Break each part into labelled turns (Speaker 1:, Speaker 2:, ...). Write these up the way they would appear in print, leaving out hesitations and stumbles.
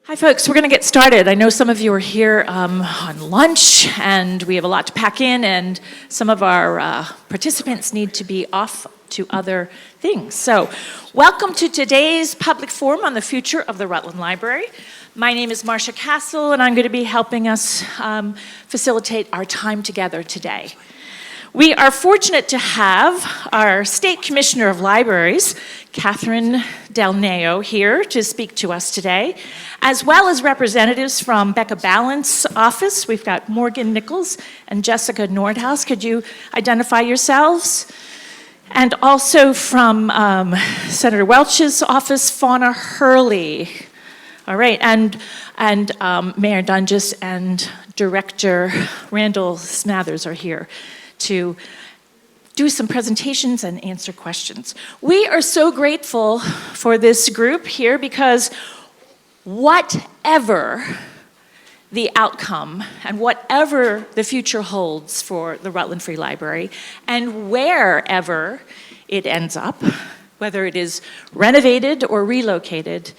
Speaker 1: Hi folks, we're going to get started. I know some of you are here on lunch and we have a lot to pack in, and some of our participants need to be off to other things. So welcome to today's public forum on the future of the Rutland Library. My name is Marcia Castle and I'm going to be helping us facilitate our time together today. We are fortunate to have our State Commissioner of Libraries, Catherine Delneo, here to speak to us today, as well as representatives from Becca Balint's office. We've got Morgan Nichols and Jessica Nordhaus. Could you identify yourselves? And also from Senator Welch's office, Fauna Hurley. All right, and Mayor Doenges and Director Randall Smathers are here to do some presentations and answer questions. We are so grateful for this group here because whatever the outcome and whatever the future holds for the Rutland Free Library and wherever it ends up, whether it is renovated or relocated,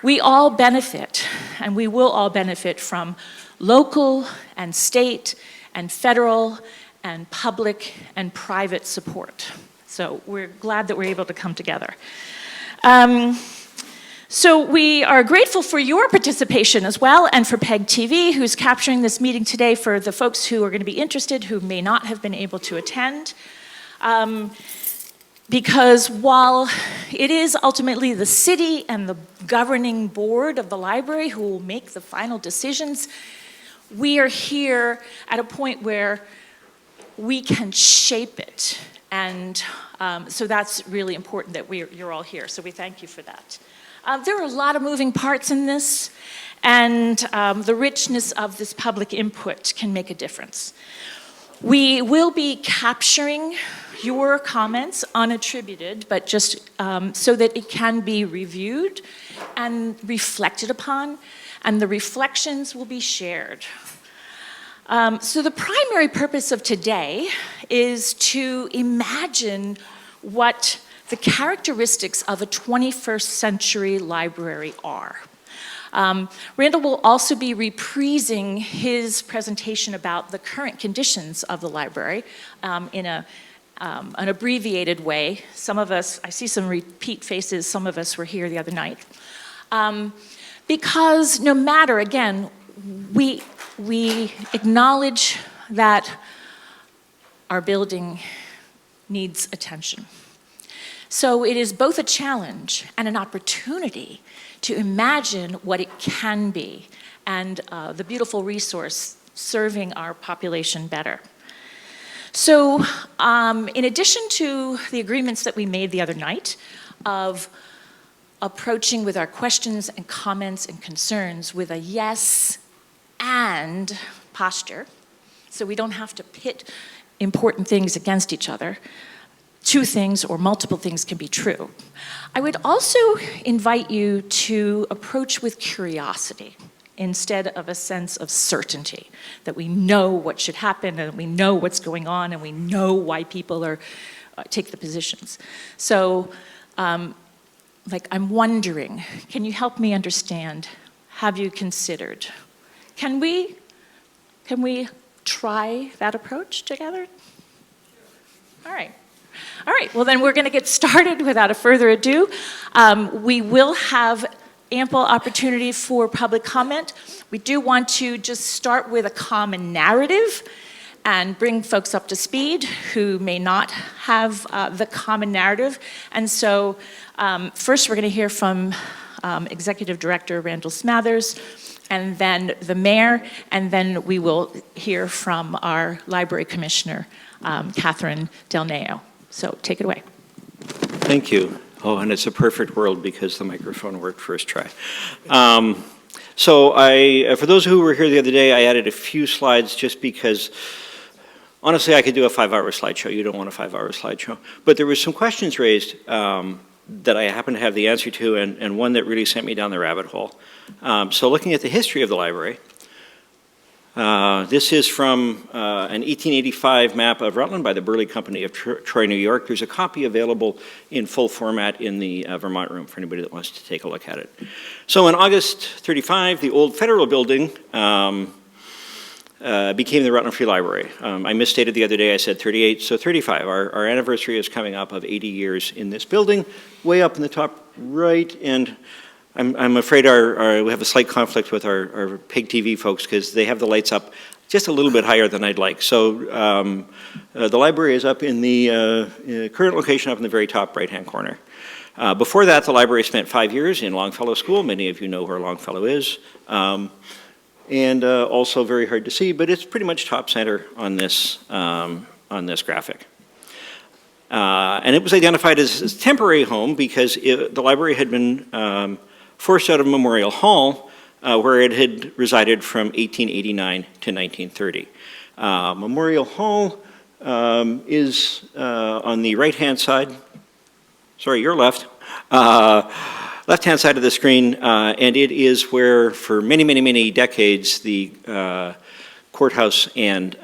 Speaker 1: we all benefit, and we will all benefit from local and state and federal and public and private support. So we're glad that we're able to come together. So we are grateful for your participation as well, and for PEG TV, who's capturing this meeting today for the folks who are going to be interested, who may not have been able to attend. Because while it is ultimately the city and the governing board of the library who will make the final decisions, we are here at a point where we can shape it. And so that's really important that you're all here. So we thank you for that. There are a lot of moving parts in this, and the richness of this public input can make a difference. We will be capturing your comments unattributed, but just so that it can be reviewed and reflected upon, and the reflections will be shared. So the primary purpose of today is to imagine what the characteristics of a 21st century library are. Randall will also be reprising his presentation about the current conditions of the library in an abbreviated way. Some of us, I see some repeat faces, some of us were here the other night. Because no matter, again, we acknowledge that our building needs attention. So it is both a challenge and an opportunity to imagine what it can be, and the beautiful resource serving our population better. So in addition to the agreements that we made the other night of approaching with our questions and comments and concerns with a yes and posture, so we don't have to pit important things against each other. Two things or multiple things can be true. I would also invite you to approach with curiosity instead of a sense of certainty, that we know what should happen and we know what's going on and we know why people are take the positions. So, like, I'm wondering, can you help me understand? Have you considered? Can we try that approach together? All right. All right, well then we're going to get started without further ado. We will have ample opportunity for public comment. We do want to just start with a common narrative and bring folks up to speed who may not have the common narrative. And so first we're going to hear from Executive Director Randall Smathers, and then the mayor, and then we will hear from our Library Commissioner, Catherine Delneo. So take it away.
Speaker 2: Thank you. Oh, and it's a perfect world because the microphone worked first try. So for those who were here the other day, I added a few slides just because, honestly, I could do a 5-hour slideshow. You don't want a 5-hour slideshow. But there were some questions raised that I happen to have the answer to, and one that really sent me down the rabbit hole. So looking at the history of the library, This is from an 1885 map of Rutland by the Burley Company of Troy, New York. There's a copy available in full format in the Vermont room for anybody that wants to take a look at it. So in August 35, the old federal building became the Rutland Free Library. I misstated the other day, I said 38, so 35. Our anniversary is coming up of 80 years in this building, way up in the top right, and I'm afraid we have a slight conflict with our PIG TV folks because they have the lights up just a little bit higher than I'd like. So the library is up in the current location up in the very top right-hand corner. Before that, the library spent 5 years in Longfellow School. Many of you know where Longfellow is. And also very hard to see, but it's pretty much top center on this graphic. And it was identified as a temporary home because the library had been forced out of Memorial Hall, where it had resided from 1889 to 1930. Memorial Hall is on the right-hand side, sorry, your left, left-hand side of the screen, and it is where, for many, many, many decades, the courthouse and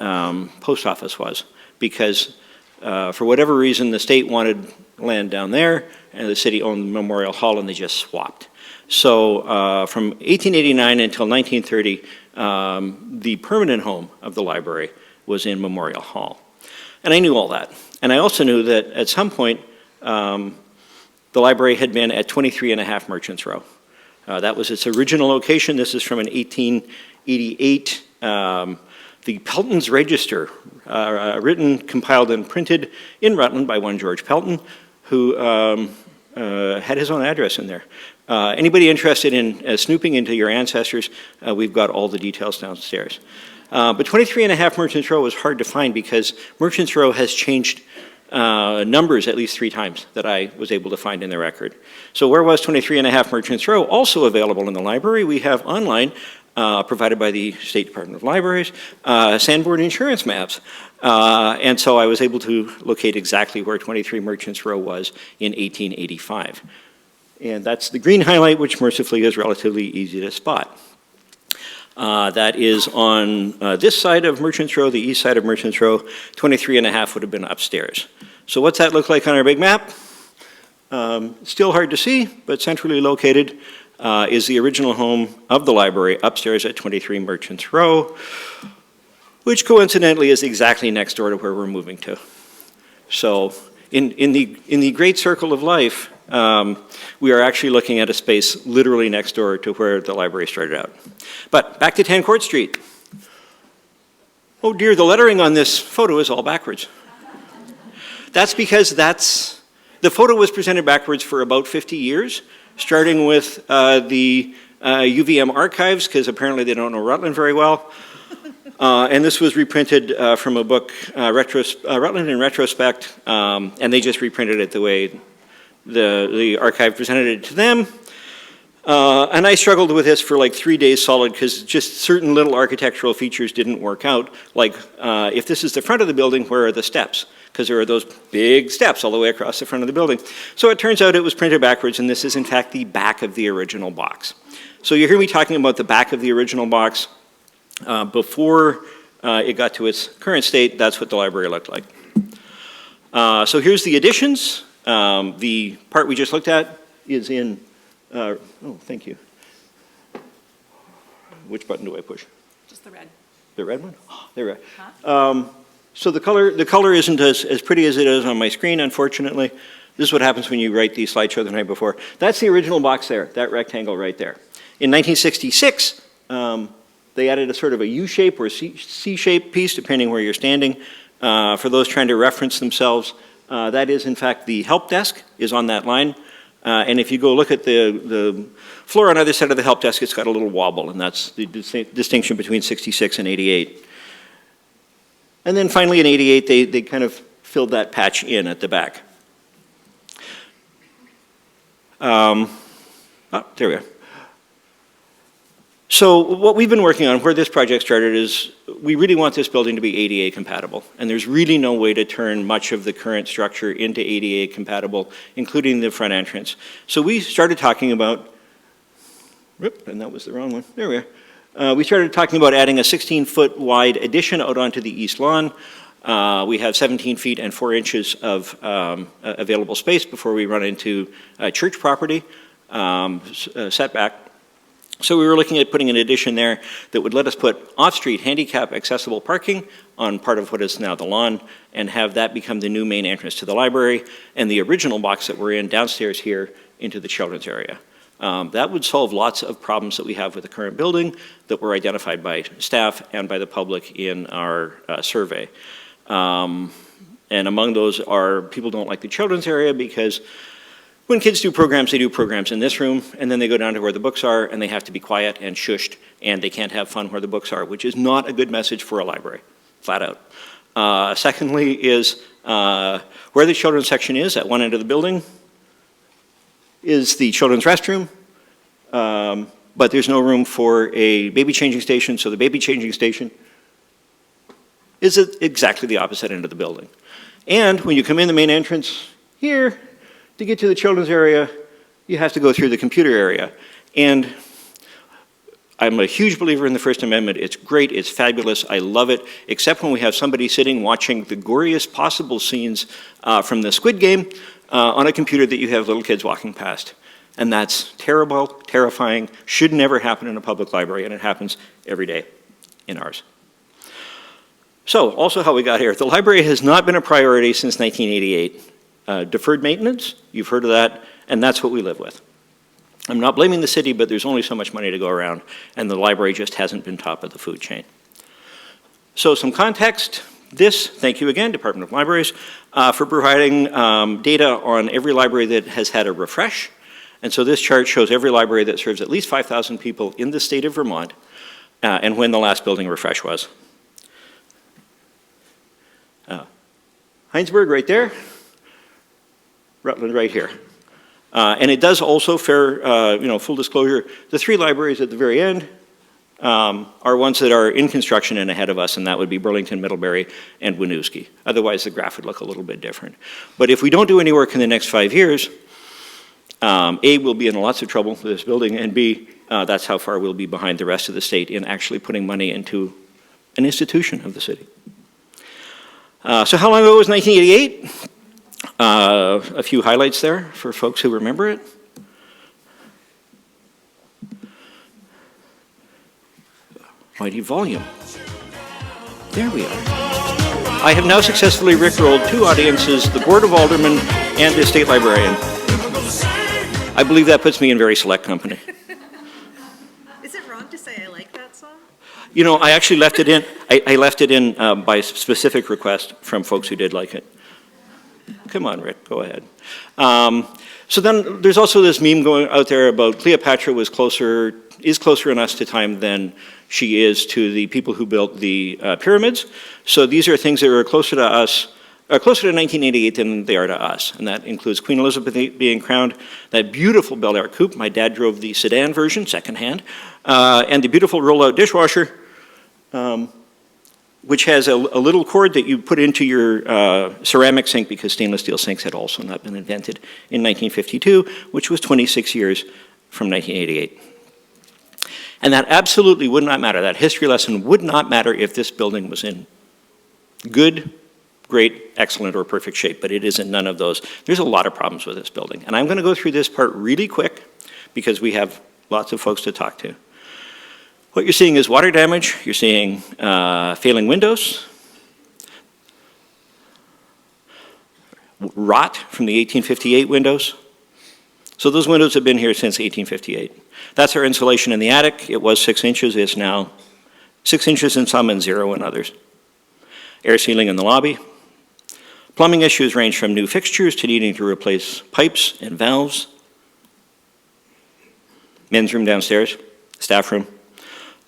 Speaker 2: post office was, because for whatever reason, the state wanted land down there, and the city owned Memorial Hall, and they just swapped. So from 1889 until 1930, the permanent home of the library was in Memorial Hall. And I knew all that. And I also knew that at some point, the library had been at 23.5 Merchants Row. That was its original location. This is from an 1888, the Pelton's Register, written, compiled, and printed in Rutland by one George Pelton, who had his own address in there. Anybody interested in snooping into your ancestors, we've got all the details downstairs. But 23.5 Merchants Row was hard to find because Merchants Row has changed numbers at least 3 times that I was able to find in the record. So where was 23.5 Merchants Row? Also available in the library. We have online, provided by the State Department of Libraries, Sanborn insurance maps. And so I was able to locate exactly where 23 Merchants Row was in 1885. And that's the green highlight, which mercifully is relatively easy to spot. That is on this side of Merchants Row, the east side of Merchants Row. 23.5 would have been upstairs. So what's that look like on our big map? Still hard to see, but centrally located is the original home of the library upstairs at 23 Merchants Row, which coincidentally is exactly next door to where we're moving to. So in the great circle of life, we are actually looking at a space literally next door to where the library started out. But back to 10 Court Street. Oh dear, the lettering on this photo is all backwards. That's because the photo was presented backwards for about 50 years, starting with the UVM archives, because apparently they don't know Rutland very well. And this was reprinted from a book, Rutland in Retrospect, and they just reprinted it the way the archive presented it to them. And I struggled with this for like 3 days solid because just certain little architectural features didn't work out. Like if this is the front of the building, where are the steps? Because there are those big steps all the way across the front of the building. So it turns out it was printed backwards, and this is in fact the back of the original box. So you hear me talking about the back of the original box. Before it got to its current state, that's what the library looked like. So here's the additions. The part we just looked at is in, oh, thank you. Which button do I push?
Speaker 1: Just the red.
Speaker 2: The red one? Oh, there we are. Huh? So the color isn't as pretty as it is on my screen, unfortunately. This is what happens when you write the slideshow the night before. That's the original box there, that rectangle right there. In 1966, they added a sort of a U-shape or C-shape piece, depending where you're standing. For those trying to reference themselves, that is, in fact, the help desk is on that line. And if you go look at the floor on either side of the help desk, it's got a little wobble, and that's the distinction between 66 and 88. And then finally in 88, they kind of filled that patch in at the back. Oh, there we are. So what we've been working on, where this project started, is we really want this building to be ADA compatible. And there's really no way to turn much of the current structure into ADA compatible, including the front entrance. So we started talking about, and that was the wrong one, there we we started talking about adding a 16-foot wide addition out onto the east lawn. We have 17 feet and 4 inches of available space before we run into church property setback. So we were looking at putting an addition there that would let us put off-street handicap accessible parking on part of what is now the lawn and have that become the new main entrance to the library and the original box that we're in downstairs here into the children's area. That would solve lots of problems that we have with the current building that were identified by staff and by the public in our survey. And among those are people don't like the children's area because when kids do programs, they do programs in this room, and then they go down to where the books are, and they have to be quiet and shushed, and they can't have fun where the books are, which is not a good message for a library, flat out. Secondly is where the children's section is at one end of the building is the children's restroom, but there's no room for a baby changing station, so the baby changing station is at exactly the opposite end of the building. And when you come in the main entrance here, to get to the children's area, you have to go through the computer area. And I'm a huge believer in the First Amendment. It's great, it's fabulous, I love it, except when we have somebody sitting watching the goriest possible scenes from the Squid Game on a computer that you have little kids walking past. And that's terrible, terrifying, should never happen in a public library, and it happens every day in ours. So, also how we got here. The library has not been a priority since 1988. Deferred maintenance, you've heard of that, and that's what we live with. I'm not blaming the city, but there's only so much money to go around, and the library just hasn't been top of the food chain. So some context. Thank you again, Department of Libraries, for providing data on every library that has had a refresh. And so this chart shows every library that serves at least 5,000 people in the state of Vermont, and when the last building refresh was. Heinsberg right there. Rutland right here. And it does also, full disclosure, the 3 libraries at the very end are ones that are in construction and ahead of us, and that would be Burlington, Middlebury, and Winooski. Otherwise, the graph would look a little bit different. But if we don't do any work in the next 5 years, A, we'll be in lots of trouble with this building, and B, that's how far we'll be behind the rest of the state in actually putting money into an institution of the city. So how long ago was 1988? A few highlights there for folks who remember it. Mighty volume. There we are. I have now successfully rickrolled 2 audiences, the Board of Aldermen and the State Librarian. I believe that puts me in very select company.
Speaker 3: Is it wrong to say I like that song?
Speaker 2: You know, I actually left it in. I left it in by specific request from folks who did like it. Come on, Rick, go ahead. So then there's also this meme going out there about Cleopatra is closer in us to time than she is to the people who built the pyramids. So these are things that are closer to us, closer to 1988 than they are to us. And that includes Queen Elizabeth being crowned, that beautiful Bel Air coupe. My dad drove the sedan version, secondhand, and the beautiful roll-out dishwasher, which has a little cord that you put into your ceramic sink, because stainless steel sinks had also not been invented in 1952, which was 26 years from 1988. And that absolutely would not matter. That history lesson would not matter if this building was in good, great, excellent, or perfect shape, but it is in none of those. There's a lot of problems with this building. And I'm going to go through this part really quick because we have lots of folks to talk to. What you're seeing is water damage, you're seeing failing windows, rot from the 1858 windows. So those windows have been here since 1858. That's our insulation in the attic. It was 6 inches, it's now 6 inches in some and 0 in others. Air sealing in the lobby. Plumbing issues range from new fixtures to needing to replace pipes and valves. Men's room downstairs, staff room.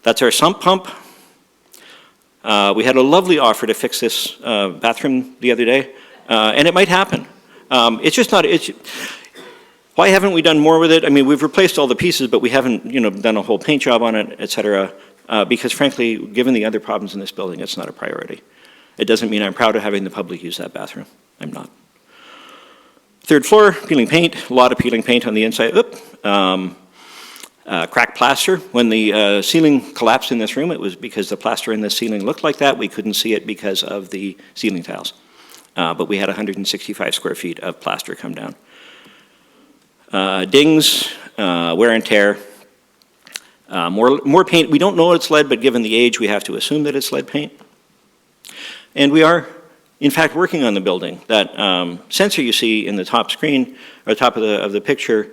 Speaker 2: That's our sump pump. We had a lovely offer to fix this bathroom the other day, and it might happen. It's just not, why haven't we done more with it? I mean, we've replaced all the pieces, but we haven't, done a whole paint job on it, et cetera, because frankly, given the other problems in this building, it's not a priority. It doesn't mean I'm proud of having the public use that bathroom. I'm not. 3rd floor, peeling paint, a lot of peeling paint on the inside. Cracked plaster. When the ceiling collapsed in this room, it was because the plaster in the ceiling looked like that. We couldn't see it because of the ceiling tiles. But we had 165 square feet of plaster come down. Dings, wear and tear. More paint. We don't know it's lead, but given the age, we have to assume that it's lead paint. And we are, in fact, working on the building. That sensor you see in the top screen, or top of the picture,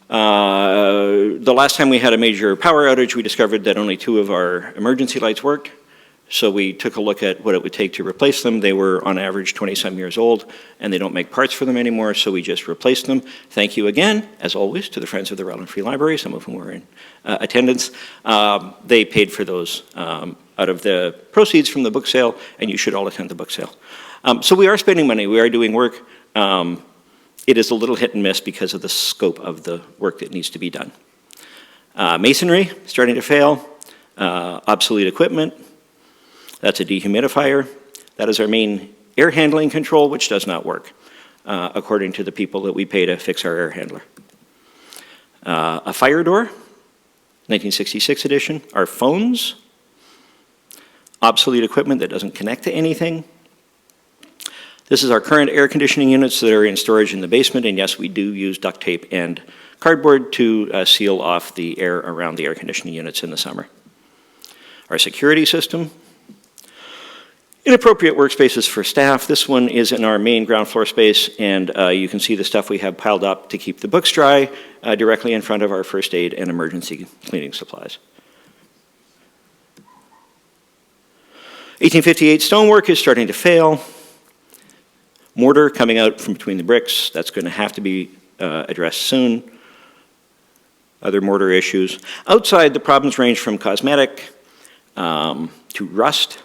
Speaker 2: the last time we had a major power outage, we discovered that only 2 of our emergency lights worked. So we took a look at what it would take to replace them. They were on average 20-some years old, and they don't make parts for them anymore, so we just replaced them. Thank you again, as always, to the Friends of the Rutland Free Library, some of whom were in attendance. They paid for those out of the proceeds from the book sale, and you should all attend the book sale. So we are spending money, we are doing work. It is a little hit and miss because of the scope of the work that needs to be done. Masonry, starting to fail. Obsolete equipment. That's a dehumidifier. That is our main air handling control, which does not work, according to the people that we pay to fix our air handler. A fire door, 1966 edition. Our phones. Obsolete equipment that doesn't connect to anything. This is our current air conditioning units that are in storage in the basement, and yes, we do use duct tape and cardboard to seal off the air around the air conditioning units in the summer. Our security system. Inappropriate workspaces for staff. This one is in our main ground floor space, and you can see the stuff we have piled up to keep the books dry directly in front of our first aid and emergency cleaning supplies. 1858 stonework is starting to fail. Mortar coming out from between the bricks. That's going to have to be addressed soon. Other mortar issues. Outside, the problems range from cosmetic to rust.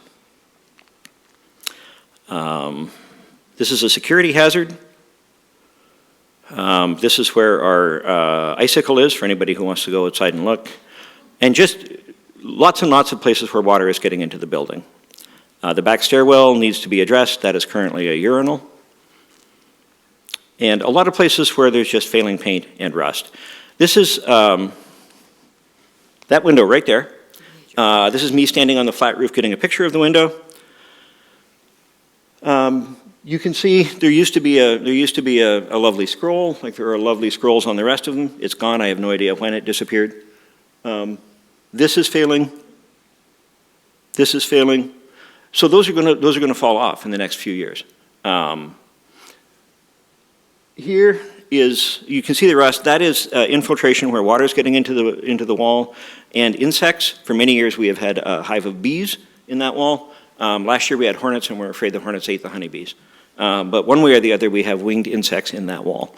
Speaker 2: This is a security hazard. This is where our icicle is for anybody who wants to go outside and look. And just lots and lots of places where water is getting into the building. The back stairwell needs to be addressed. That is currently a urinal. And a lot of places where there's just failing paint and rust. This is that window right there. This is me standing on the flat roof getting a picture of the window. You can see there used to be a lovely scroll, like there are lovely scrolls on the rest of them. It's gone. I have no idea when it disappeared. This is failing. This is failing. So those are going to fall off in the next few years. Here is, you can see the rust. That is infiltration where water is getting into the wall, and insects. For many years we have had a hive of bees in that wall. Last year we had hornets, and we're afraid the hornets ate the honeybees. But one way or the other, we have winged insects in that wall.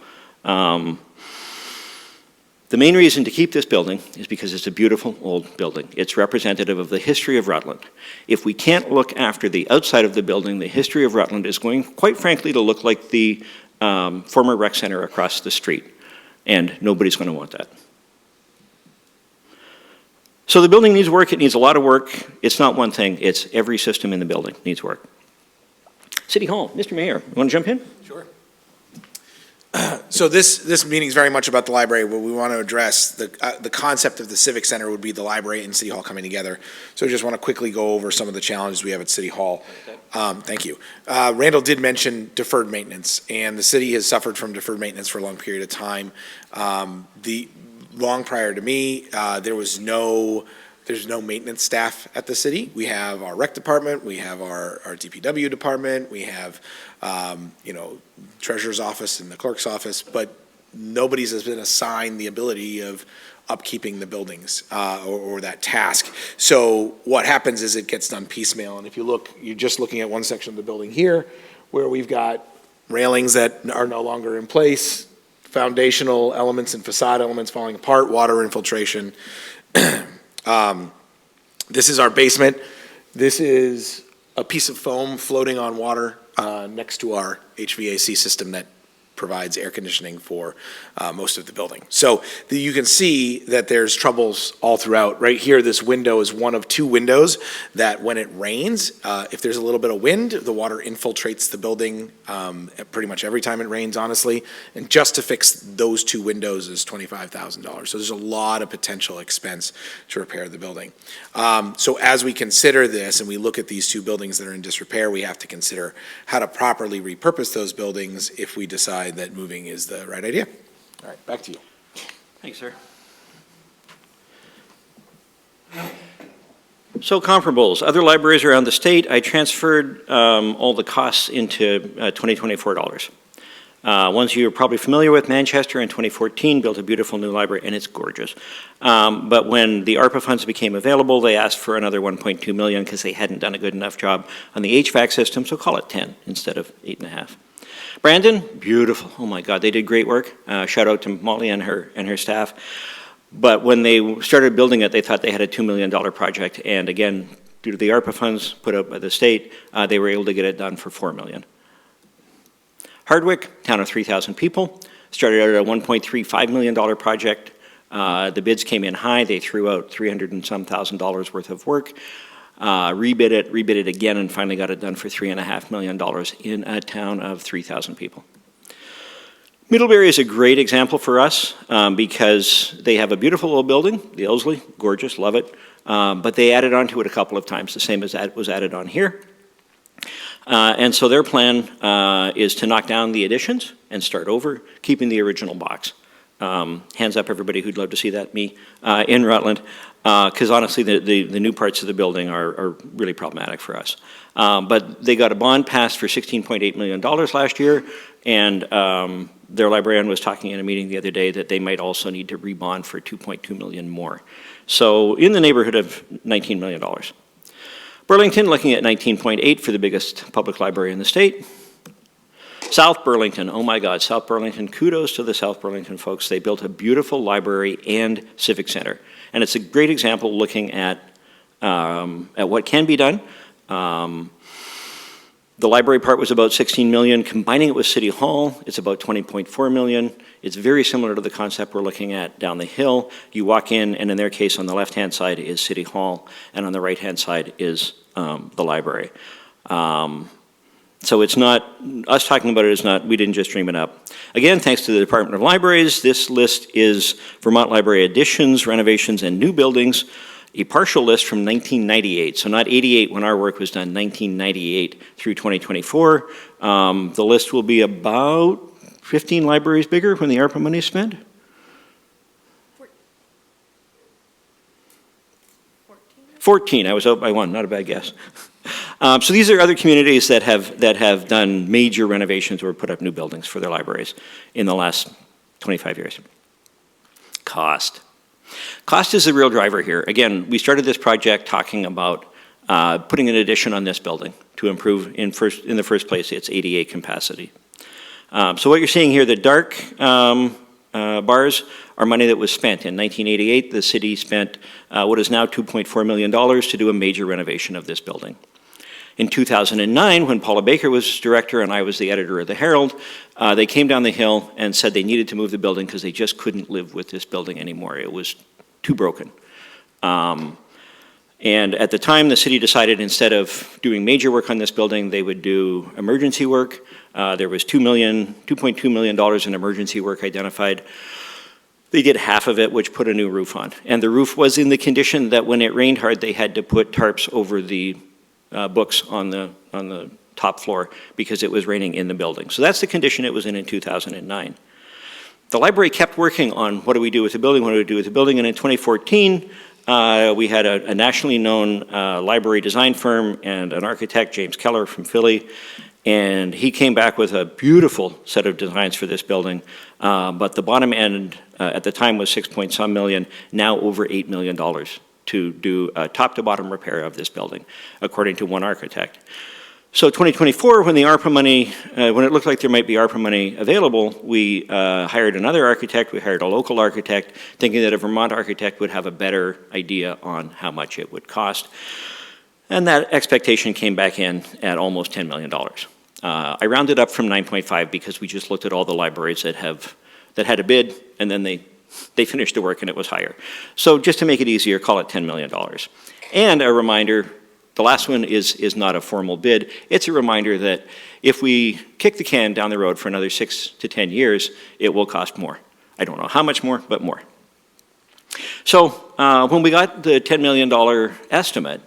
Speaker 2: The main reason to keep this building is because it's a beautiful old building. It's representative of the history of Rutland. If we can't look after the outside of the building, the history of Rutland is going, quite frankly, to look like the former rec center across the street. And nobody's going to want that. So the building needs work. It needs a lot of work. It's not one thing. It's every system in the building needs work. City Hall, Mr. Mayor, you want to jump in?
Speaker 4: Sure. So this meeting is very much about the library. What we want to address, the concept of the Civic Center would be the library and City Hall coming together. So I just want to quickly go over some of the challenges we have at City Hall. Thank you. Randall did mention deferred maintenance, and the city has suffered from deferred maintenance for a long period of time. Long prior to me, there's no maintenance staff at the city. We have our rec department, we have our DPW department, we have treasurer's office and the clerk's office, but nobody's has been assigned the ability of upkeeping the buildings or that task. So what happens is it gets done piecemeal, and if you look, you're just looking at one section of the building here where we've got railings that are no longer in place, foundational elements and facade elements falling apart, water infiltration. This is our basement. This is a piece of foam floating on water next to our HVAC system that provides air conditioning for most of the building. So you can see that there's troubles all throughout. Right here, this window is one of two windows that when it rains, if there's a little bit of wind, the water infiltrates the building pretty much every time it rains, honestly. And just to fix those two windows is $25,000. So there's a lot of potential expense to repair the building. So as we consider this and we look at these two buildings that are in disrepair, we have to consider how to properly repurpose those buildings if we decide that moving is the right idea. All right, back to you.
Speaker 2: Thanks, sir. So comparables, other libraries around the state, I transferred all the costs into 2024 dollars. Ones you're probably familiar with, Manchester in 2014 built a beautiful new library, and it's gorgeous. But when the ARPA funds became available, they asked for another 1.2 million because they hadn't done a good enough job on the HVAC system, so call it 10 instead of 8.5. Brandon, beautiful. Oh my God, they did great work. Shout out to Molly and her staff. But when they started building it, they thought they had a $2 million project. And again, due to the ARPA funds put up by the state, they were able to get it done for $4 million. Hardwick, town of 3,000 people, started out at a $1.35 million project. The bids came in high. They threw out $300 and some thousand worth of work. Rebid it again, and finally got it done for $3.5 million in a town of 3,000 people. Middlebury is a great example for us because they have a beautiful old building, the Elsley, gorgeous, love it, but they added onto it a couple of times, the same as that was added on here. And so their plan is to knock down the additions and start over, keeping the original box. Hands up everybody who'd love to see that, me, in Rutland, because honestly the new parts of the building are really problematic for us. But they got a bond passed for $16.8 million last year, and their librarian was talking in a meeting the other day that they might also need to rebond for $2.2 million more. So in the neighborhood of $19 million. Burlington looking at 19.8 for the biggest public library in the state. South Burlington, oh my God, South Burlington, kudos to the South Burlington folks. They built a beautiful library and civic center. And it's a great example looking at what can be done. The library part was about 16 million. Combining it with City Hall, it's about 20.4 million. It's very similar to the concept we're looking at down the hill. You walk in, and in their case, on the left-hand side is City Hall, and on the right-hand side is the library. So it's not, us talking about it is not, we didn't just dream it up. Again, thanks to the Department of Libraries, this list is Vermont Library additions, renovations, and new buildings. A partial list from 1998, so not 88 when our work was done, 1998 through 2024. The list will be about 15 libraries bigger when the ARPA money is spent. 14, I was out by one, not a bad guess. So these are other communities that have done major renovations or put up new buildings for their libraries in the last 25 years. Cost. Cost is the real driver here. Again, we started this project talking about putting an addition on this building to improve, in the first place, its ADA capacity. So what you're seeing here, the dark bars are money that was spent. In 1988, the city spent what is now $2.4 million to do a major renovation of this building. In 2009, when Paula Baker was director and I was the editor of the Herald, they came down the hill and said they needed to move the building because they just couldn't live with this building anymore. It was too broken. And at the time, the city decided instead of doing major work on this building, they would do emergency work. There was $2.2 million in emergency work identified. They did half of it, which put a new roof on. And the roof was in the condition that when it rained hard, they had to put tarps over the books on the top floor because it was raining in the building. So that's the condition it was in 2009. The library kept working on what do we do with the building, what do we do with the building, and in 2014, we had a nationally known library design firm and an architect, James Keller from Philly, and he came back with a beautiful set of designs for this building, but the bottom end at the time was 6-point-some million, now over $8 million to do a top-to-bottom repair of this building, according to one architect. So 2024, when the ARPA money, when it looked like there might be ARPA money available, we hired another architect, we hired a local architect, thinking that a Vermont architect would have a better idea on how much it would cost. And that expectation came back in at almost $10 million. I rounded up from 9.5 because we just looked at all the libraries that had a bid, and then they finished the work and it was higher. So just to make it easier, call it $10 million. And a reminder, the last one is not a formal bid. It's a reminder that if we kick the can down the road for another 6 to 10 years, it will cost more. I don't know how much more, but more. So when we got the $10 million estimate,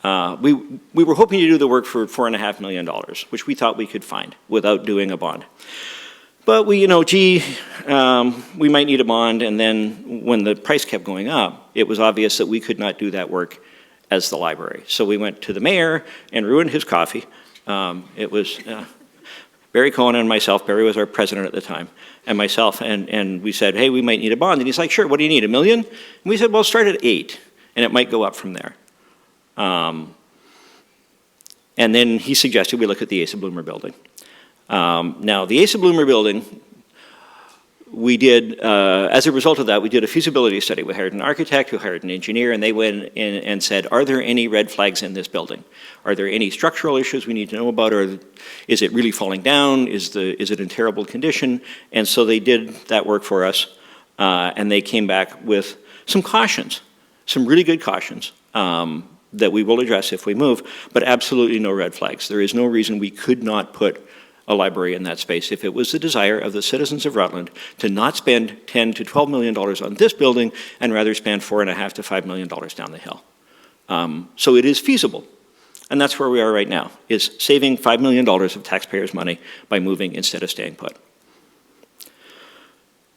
Speaker 2: we were hoping to do the work for $4.5 million, which we thought we could find without doing a bond. But we might need a bond, and then when the price kept going up, it was obvious that we could not do that work as the library. So we went to the mayor and ruined his coffee. It was Barry Cohen and myself. Barry was our president at the time, and myself, and we said, hey, we might need a bond. And he's like, sure, what do you need, $1 million? And we said, well, start at 8, and it might go up from there. And then he suggested we look at the Asa Bloomer building. Now, the Asa Bloomer building, we did, as a result of that, we did a feasibility study. We hired an architect, we hired an engineer, and they went in and said, are there any red flags in this building? Are there any structural issues we need to know about? Or is it really falling down? Is it in terrible condition? And so they did that work for us, and they came back with some cautions, some really good cautions, that we will address if we move, but absolutely no red flags. There is no reason we could not put a library in that space if it was the desire of the citizens of Rutland to not spend $10 to $12 million on this building and rather spend $4.5 to $5 million down the hill. So it is feasible, and that's where we are right now, is saving $5 million of taxpayers' money by moving instead of staying put.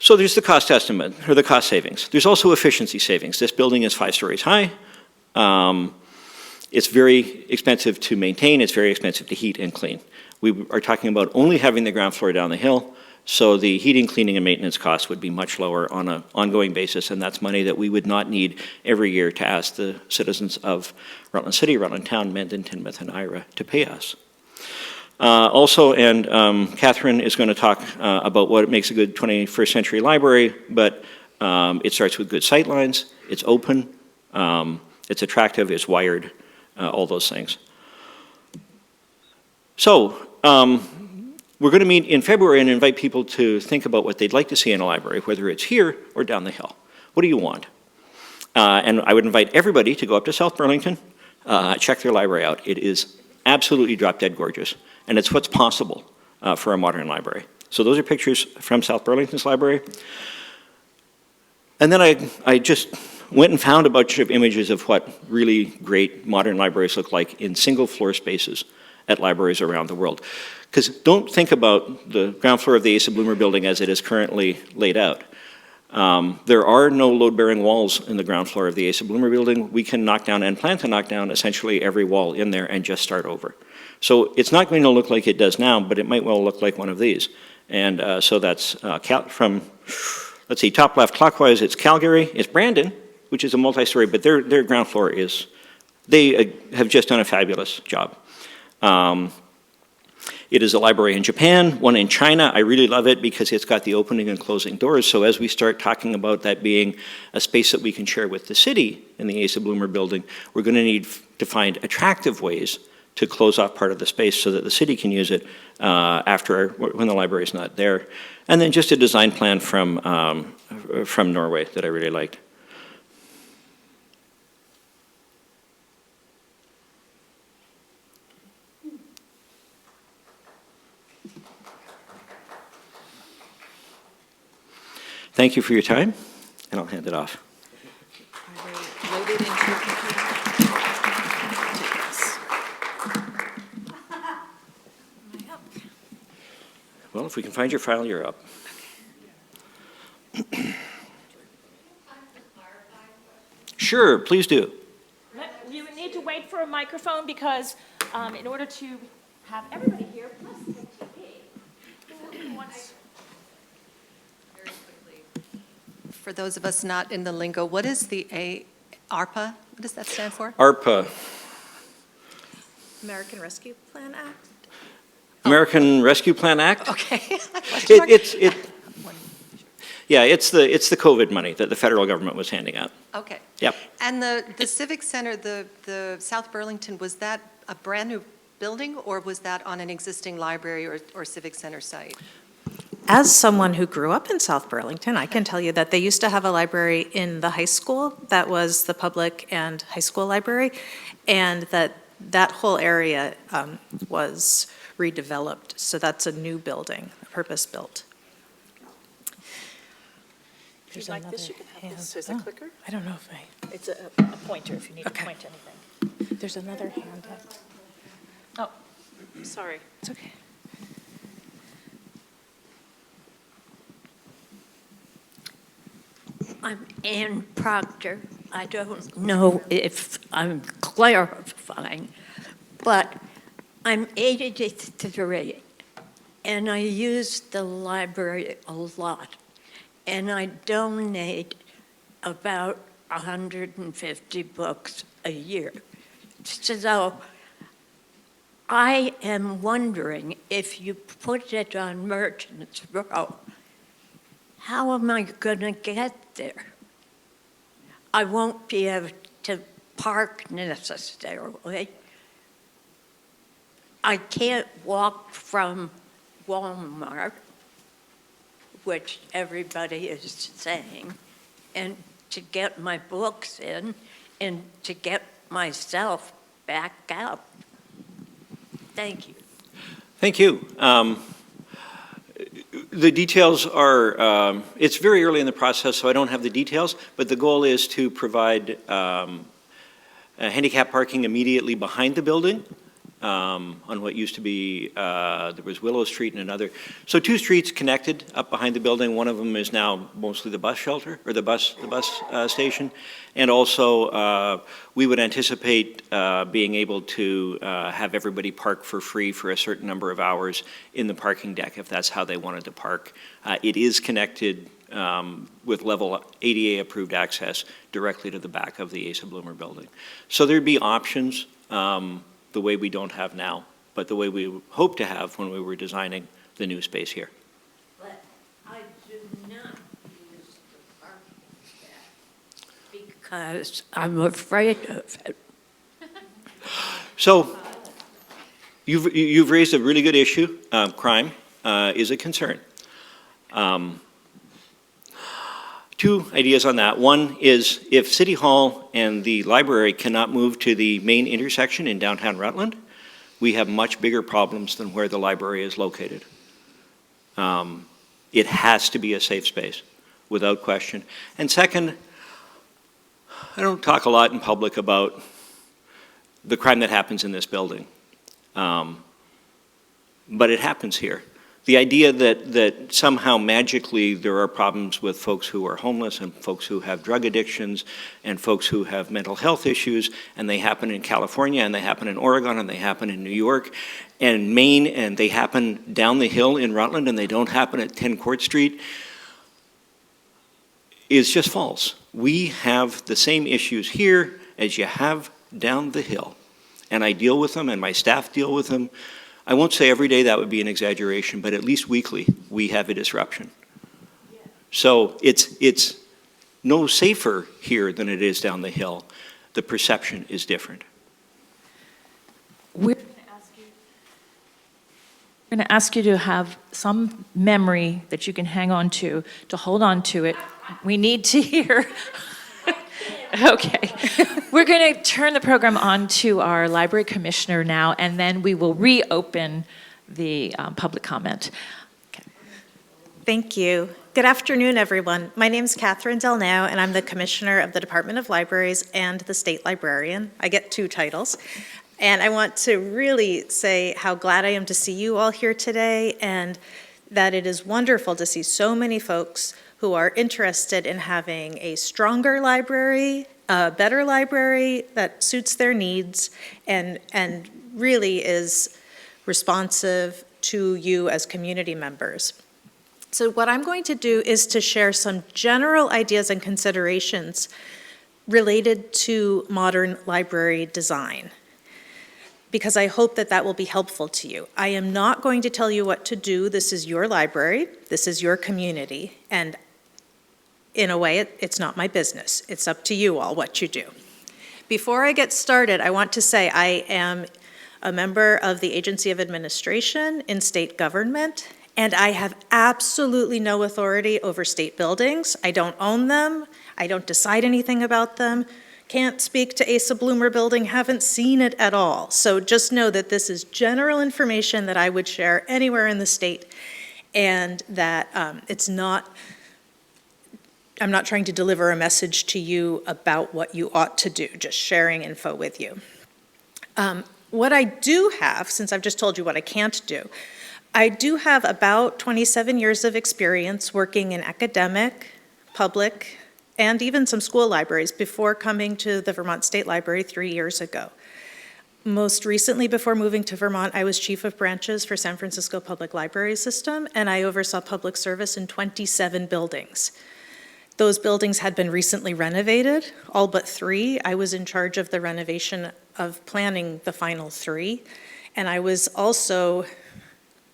Speaker 2: So there's the cost estimate, or the cost savings. There's also efficiency savings. This building is 5 stories high. It's very expensive to maintain. It's very expensive to heat and clean. We are talking about only having the ground floor down the hill, so the heating, cleaning, and maintenance costs would be much lower on an ongoing basis, and that's money that we would not need every year to ask the citizens of Rutland City, Rutland Town, Mendon, Tinmouth, and Ira to pay us. Also, Catherine is going to talk about what makes a good 21st century library, but it starts with good sight lines, it's open, it's attractive, it's wired, all those things. So, we're going to meet in February and invite people to think about what they'd like to see in a library, whether it's here or down the hill. What do you want? And I would invite everybody to go up to South Burlington, check their library out. It is absolutely drop-dead gorgeous, and it's what's possible for a modern library. So those are pictures from South Burlington's library. And then I just went and found a bunch of images of what really great modern libraries look like in single-floor spaces at libraries around the world. Because don't think about the ground floor of the Asa Bloomer building as it is currently laid out. There are no load-bearing walls in the ground floor of the Asa Bloomer building. We can knock down and plan to knock down essentially every wall in there and just start over. So it's not going to look like it does now, but it might well look like one of these. And so that's from, let's see, top left clockwise, it's Calgary, it's Brandon, which is a multi-story, but their ground floor is, they have just done a fabulous job. It is a library in Japan, one in China. I really love it because it's got the opening and closing doors. So as we start talking about that being a space that we can share with the city in the Asa Bloomer building, we're going to need to find attractive ways to close off part of the space so that the city can use it when the library is not there. And then just a design plan from Norway that I really liked. Thank you for your time, and I'll hand it off.
Speaker 3: Are they loaded into your computer? Am I up?
Speaker 2: Well, if we can find your file, you're up. Sure, please do.
Speaker 1: You need to wait for a microphone because in order to have everybody here, plus the TV.
Speaker 3: For those of us not in the lingo, what is the ARPA? What does that stand for?
Speaker 2: ARPA,
Speaker 3: American Rescue Plan Act?
Speaker 2: American Rescue Plan Act.
Speaker 3: Okay.
Speaker 2: Yeah, it's the COVID money that the federal government was handing out.
Speaker 3: Okay.
Speaker 2: Yep.
Speaker 3: And the Civic Center, the South Burlington, was that a brand new building, or was that on an existing library or civic center site?
Speaker 5: As someone who grew up in South Burlington, I can tell you that they used to have a library in the high school that was the public and high school library, and that whole area was redeveloped. So that's a new building, purpose-built.
Speaker 1: If you'd like this, you can have this. Is it a clicker?
Speaker 5: I don't know if I...
Speaker 1: It's a pointer if you need to
Speaker 5: Okay.
Speaker 1: point anything.
Speaker 5: There's another hand up.
Speaker 1: Oh, sorry.
Speaker 5: It's okay.
Speaker 6: I'm Ann Proctor. I don't know if I'm clarifying, but I'm 83, and I use the library a lot, and I donate about 150 books a year. So I am wondering if you put it on Merchants Row, how am I going to get there? I won't be able to park necessarily. I can't walk from Walmart, which everybody is saying, and to get my books in and to get myself back out. Thank you.
Speaker 2: Thank you. The details are, it's very early in the process, so I don't have the details, but the goal is to provide handicap parking immediately behind the building on what used to be, there was Willow Street and another. So two streets connected up behind the building. One of them is now mostly the bus shelter, or the bus station. And also, we would anticipate being able to have everybody park for free for a certain number of hours in the parking deck, if that's how they wanted to park. It is connected with level ADA-approved access directly to the back of the Asa Bloomer building. So there'd be options the way we don't have now, but the way we hope to have when we were designing the new space here.
Speaker 6: But I do not use the parking deck because I'm afraid of it.
Speaker 2: So you've raised a really good issue. Crime is a concern. Two ideas on that. One is if City Hall and the library cannot move to the main intersection in downtown Rutland, we have much bigger problems than where the library is located. It has to be a safe space, without question. And second, I don't talk a lot in public about the crime that happens in this building, but it happens here. The idea that somehow magically there are problems with folks who are homeless and folks who have drug addictions and folks who have mental health issues, and they happen in California and they happen in Oregon and they happen in New York and Maine and they happen down the hill in Rutland and they don't happen at 10 Court Street, is just false. We have the same issues here as you have down the hill, and I deal with them and my staff deal with them. I won't say every day, that would be an exaggeration, but at least weekly, we have a disruption. So it's no safer here than it is down the hill. The perception is different.
Speaker 1: We're going to ask you to have some memory that you can hang on to hold on to it. We need to hear. Okay. We're going to turn the program on to our library commissioner now, and then we will reopen the public comment. Okay.
Speaker 5: Thank you. Good afternoon, everyone. My name is Catherine Delneo, and I'm the Commissioner of the Department of Libraries and the State Librarian. I get two titles. And I want to really say how glad I am to see you all here today, and that it is wonderful to see so many folks who are interested in having a stronger library, a better library that suits their needs and really is responsive to you as community members. So what I'm going to do is to share some general ideas and considerations related to modern library design, because I hope that that will be helpful to you. I am not going to tell you what to do. This is your library, this is your community, and in a way, it's not my business. It's up to you all what you do. Before I get started, I want to say I am a member of the Agency of Administration in state government, and I have absolutely no authority over state buildings. I don't own them. I don't decide anything about them. Can't speak to Asa Bloomer Building, haven't seen it at all. So just know that this is general information that I would share anywhere in the state, and that I'm not trying to deliver a message to you about what you ought to do, just sharing info with you. What I do have, since I've just told you what I can't do, I do have about 27 years of experience working in academic, public, and even some school libraries before coming to the Vermont State Library 3 years ago. Most recently, before moving to Vermont, I was chief of branches for San Francisco Public Library System, and I oversaw public service in 27 buildings. Those buildings had been recently renovated, all but 3. I was in charge of the renovation of planning the final 3, and I was also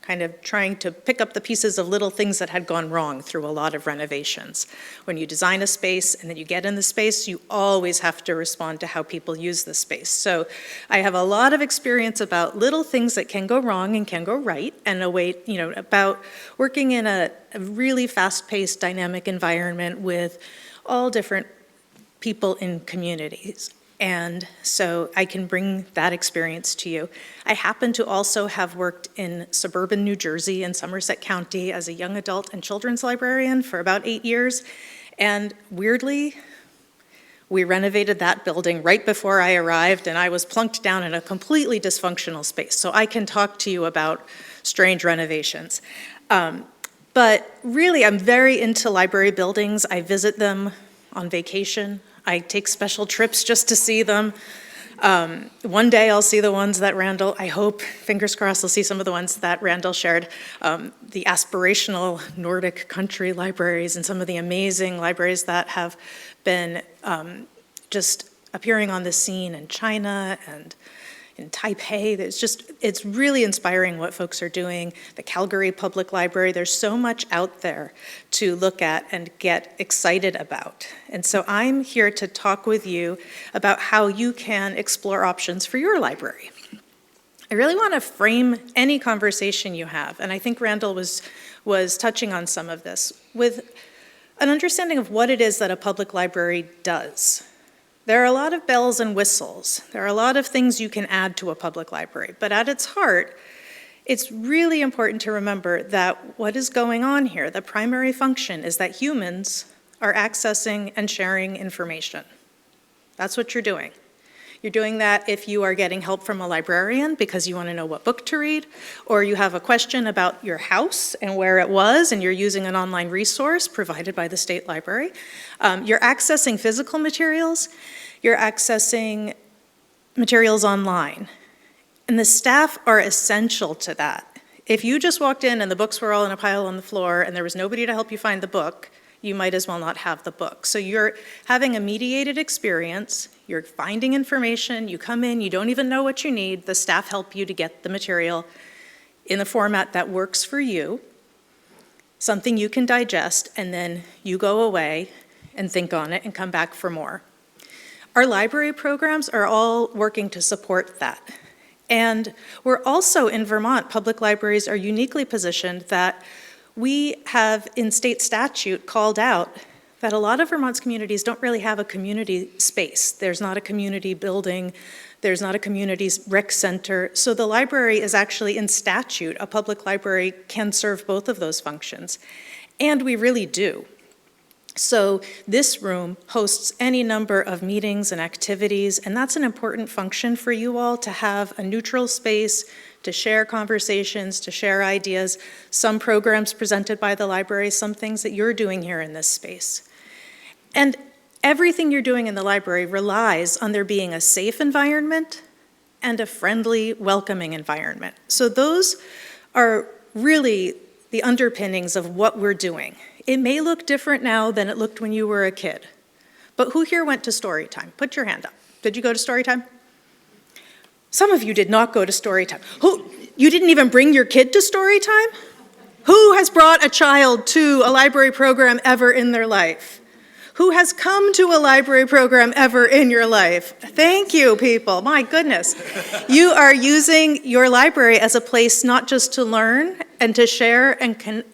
Speaker 5: kind of trying to pick up the pieces of little things that had gone wrong through a lot of renovations. When you design a space and then you get in the space, you always have to respond to how people use the space. So I have a lot of experience about little things that can go wrong and can go right, and about working in a really fast-paced, dynamic environment with all different people in communities. And so I can bring that experience to you. I happen to also have worked in suburban New Jersey and Somerset County as a young adult and children's librarian for about 8 years. And weirdly, we renovated that building right before I arrived, and I was plunked down in a completely dysfunctional space. So I can talk to you about strange renovations. But really, I'm very into library buildings. I visit them on vacation. I take special trips just to see them. One day I'll see the ones that Randall, I hope, fingers crossed, I'll see some of the ones that Randall shared, the aspirational Nordic country libraries and some of the amazing libraries that have been just appearing on the scene in China and in Taipei. It's really inspiring what folks are doing. The Calgary Public Library, there's so much out there to look at and get excited about. And so I'm here to talk with you about how you can explore options for your library. I really want to frame any conversation you have, and I think Randall was touching on some of this, with an understanding of what it is that a public library does. There are a lot of bells and whistles. There are a lot of things you can add to a public library, but at its heart, it's really important to remember that what is going on here, the primary function, is that humans are accessing and sharing information. That's what you're doing. You're doing that if you are getting help from a librarian because you want to know what book to read, or you have a question about your house and where it was, and you're using an online resource provided by the state library. You're accessing physical materials. You're accessing materials online. And the staff are essential to that. If you just walked in and the books were all in a pile on the floor and there was nobody to help you find the book, you might as well not have the book. So you're having a mediated experience, you're finding information, you come in, you don't even know what you need, the staff help you to get the material in the format that works for you, something you can digest, and then you go away and think on it and come back for more. Our library programs are all working to support that. And we're also, in Vermont, public libraries are uniquely positioned that we have in state statute called out that a lot of Vermont's communities don't really have a community space. There's not a community building, there's not a community rec center. So the library is actually in statute. A public library can serve both of those functions. And we really do. So this room hosts any number of meetings and activities, and that's an important function for you all, to have a neutral space, to share conversations, to share ideas, some programs presented by the library, some things that you're doing here in this space. And everything you're doing in the library relies on there being a safe environment and a friendly, welcoming environment. So those are really the underpinnings of what we're doing. It may look different now than it looked when you were a kid, but who here went to story time? Put your hand up. Did you go to story time? Some of you did not go to story time. You didn't even bring your kid to story time? Who has brought a child to a library program ever in their life? Who has come to a library program ever in your life? Thank you, people. My goodness. You are using your library as a place not just to learn and to share,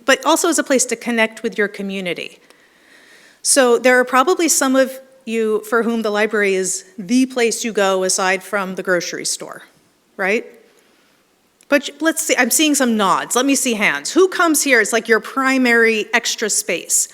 Speaker 5: but also as a place to connect with your community. So there are probably some of you for whom the library is the place you go aside from the grocery store, right? But let's see, I'm seeing some nods. Let me see hands. Who comes here? It's like your primary extra space.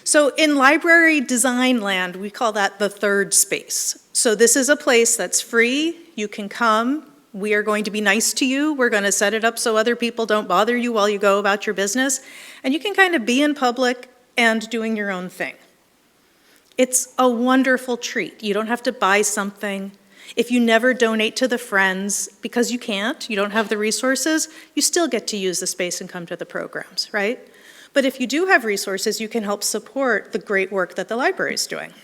Speaker 5: So in library design land, we call that the third space. So this is a place that's free. You can come. We are going to be nice to you. We're going to set it up so other people don't bother you while you go about your business. And you can kind of be in public and doing your own thing. It's a wonderful treat. You don't have to buy something. If you never donate to the Friends, because you can't, you don't have the resources, you still get to use the space and come to the programs, right? But if you do have resources, you can help support the great work that the library is doing.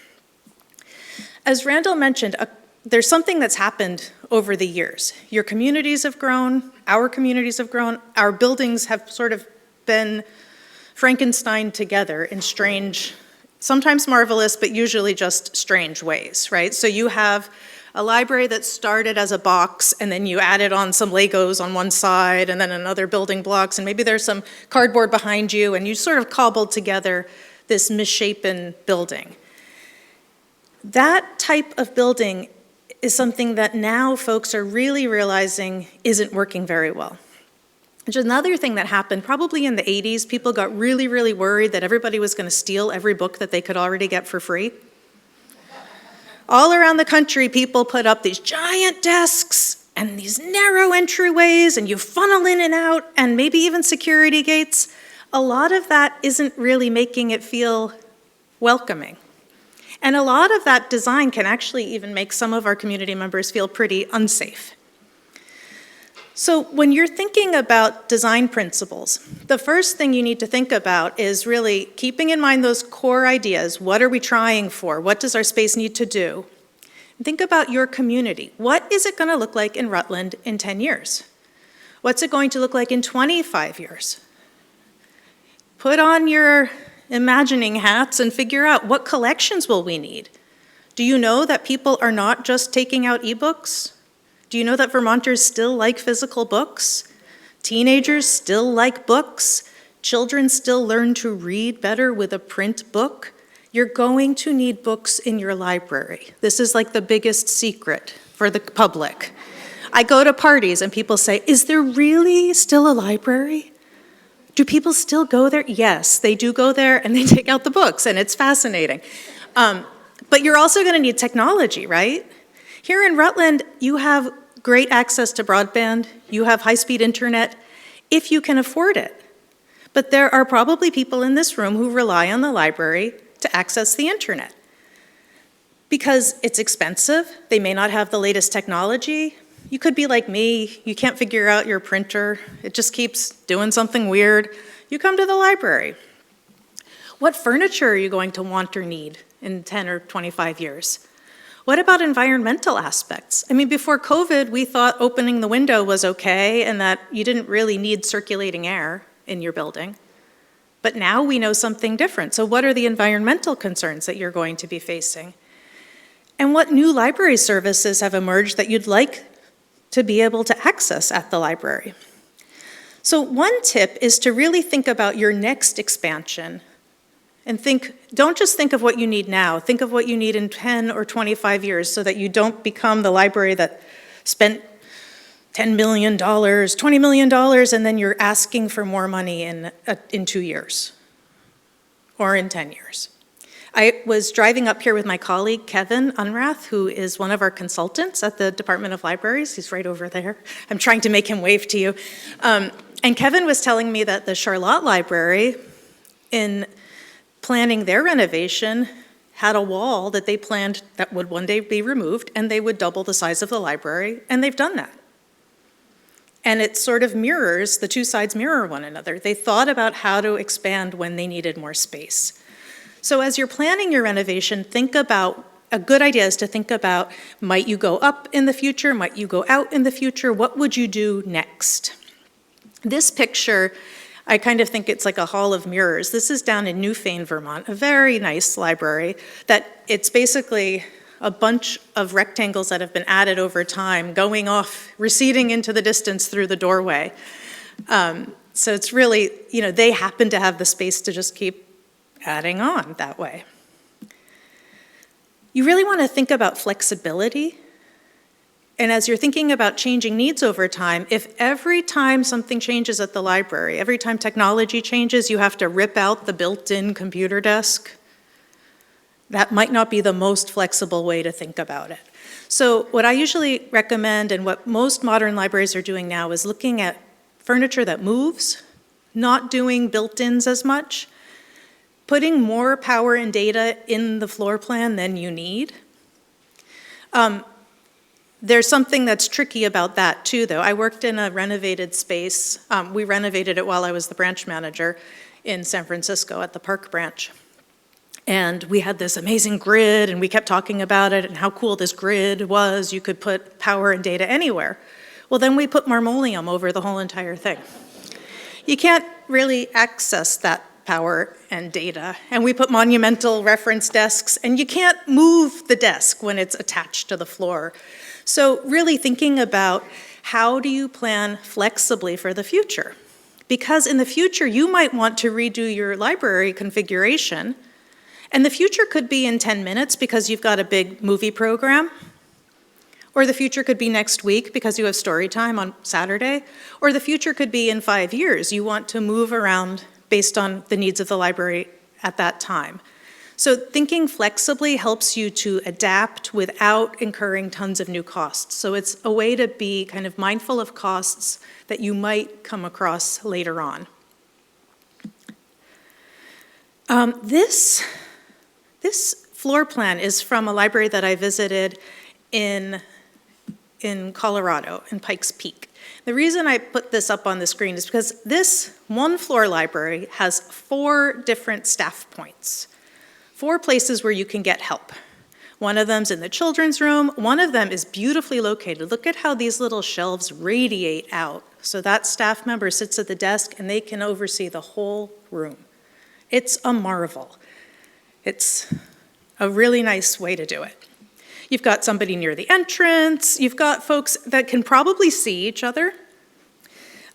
Speaker 5: As Randall mentioned, there's something that's happened over the years. Your communities have grown, our communities have grown, our buildings have sort of been Frankenstein together in strange, sometimes marvelous, but usually just strange ways, right? So you have a library that started as a box, and then you added on some Legos on one side, and then another building blocks, and maybe there's some cardboard behind you, and you sort of cobbled together this misshapen building. That type of building is something that now folks are really realizing isn't working very well. Which is another thing that happened probably in the 80s. People got really, really worried that everybody was going to steal every book that they could already get for free. All around the country, people put up these giant desks and these narrow entryways, and you funnel in and out, and maybe even security gates. A lot of that isn't really making it feel welcoming. And a lot of that design can actually even make some of our community members feel pretty unsafe. So when you're thinking about design principles, the first thing you need to think about is really keeping in mind those core ideas. What are we trying for? What does our space need to do? And think about your community. What is it going to look like in Rutland in 10 years? What's it going to look like in 25 years? Put on your imagining hats and figure out what collections will we need. Do you know that people are not just taking out ebooks? Do you know that Vermonters still like physical books? Teenagers still like books. Children still learn to read better with a print book. You're going to need books in your library. This is like the biggest secret for the public. I go to parties and people say, is there really still a library? Do people still go there? Yes, they do go there and they take out the books, and it's fascinating. But you're also going to need technology, right? Here in Rutland, you have great access to broadband, you have high-speed internet, if you can afford it. But there are probably people in this room who rely on the library to access the internet. Because it's expensive, they may not have the latest technology. You could be like me, you can't figure out your printer, it just keeps doing something weird. You come to the library. What furniture are you going to want or need in 10 or 25 years? What about environmental aspects? I mean, before COVID, we thought opening the window was okay and that you didn't really need circulating air in your building. But now we know something different. So what are the environmental concerns that you're going to be facing? And what new library services have emerged that you'd like to be able to access at the library? So one tip is to really think about your next expansion and don't just think of what you need now, think of what you need in 10 or 25 years so that you don't become the library that spent $10 million, $20 million, and then you're asking for more money in 2 years or in 10 years. I was driving up here with my colleague, Kevin Unrath, who is one of our consultants at the Department of Libraries. He's right over there. I'm trying to make him wave to you. And Kevin was telling me that the Charlotte Library, in planning their renovation, had a wall that they planned that would one day be removed, and they would double the size of the library, and they've done that. And it sort of mirrors, the two sides mirror one another. They thought about how to expand when they needed more space. So as you're planning your renovation, think about, a good idea is to think about, might you go up in the future? Might you go out in the future? What would you do next? This picture I kind of think it's like a hall of mirrors. This is down in Newfane, Vermont, a very nice library that it's basically a bunch of rectangles that have been added over time, going off, receding into the distance through the doorway. So it's really, they happen to have the space to just keep adding on that way. You really want to think about flexibility. And as you're thinking about changing needs over time, if every time something changes at the library, every time technology changes, you have to rip out the built-in computer desk, that might not be the most flexible way to think about it. So what I usually recommend, and what most modern libraries are doing now, is looking at furniture that moves, not doing built-ins as much, putting more power and data in the floor plan than you need. There's something that's tricky about that too, though. I worked in a renovated space. We renovated it while I was the branch manager in San Francisco at the Park branch. And we had this amazing grid, and we kept talking about it and how cool this grid was. You could put power and data anywhere. Well, then we put marmoleum over the whole entire thing. You can't really access that power and data. And we put monumental reference desks, and you can't move the desk when it's attached to the floor. So really thinking about how do you plan flexibly for the future? Because in the future, you might want to redo your library configuration, and the future could be in 10 minutes because you've got a big movie program, or the future could be next week because you have story time on Saturday, or the future could be in 5 years. You want to move around based on the needs of the library at that time. So thinking flexibly helps you to adapt without incurring tons of new costs. So it's a way to be kind of mindful of costs that you might come across later on. This floor plan is from a library that I visited in Colorado, in Pikes Peak. The reason I put this up on the screen is because this one floor library has 4 different staff points. 4 places where you can get help. One of them's in the children's room. One of them is beautifully located. Look at how these little shelves radiate out. So that staff member sits at the desk and they can oversee the whole room. It's a marvel. It's a really nice way to do it. You've got somebody near the entrance. You've got folks that can probably see each other.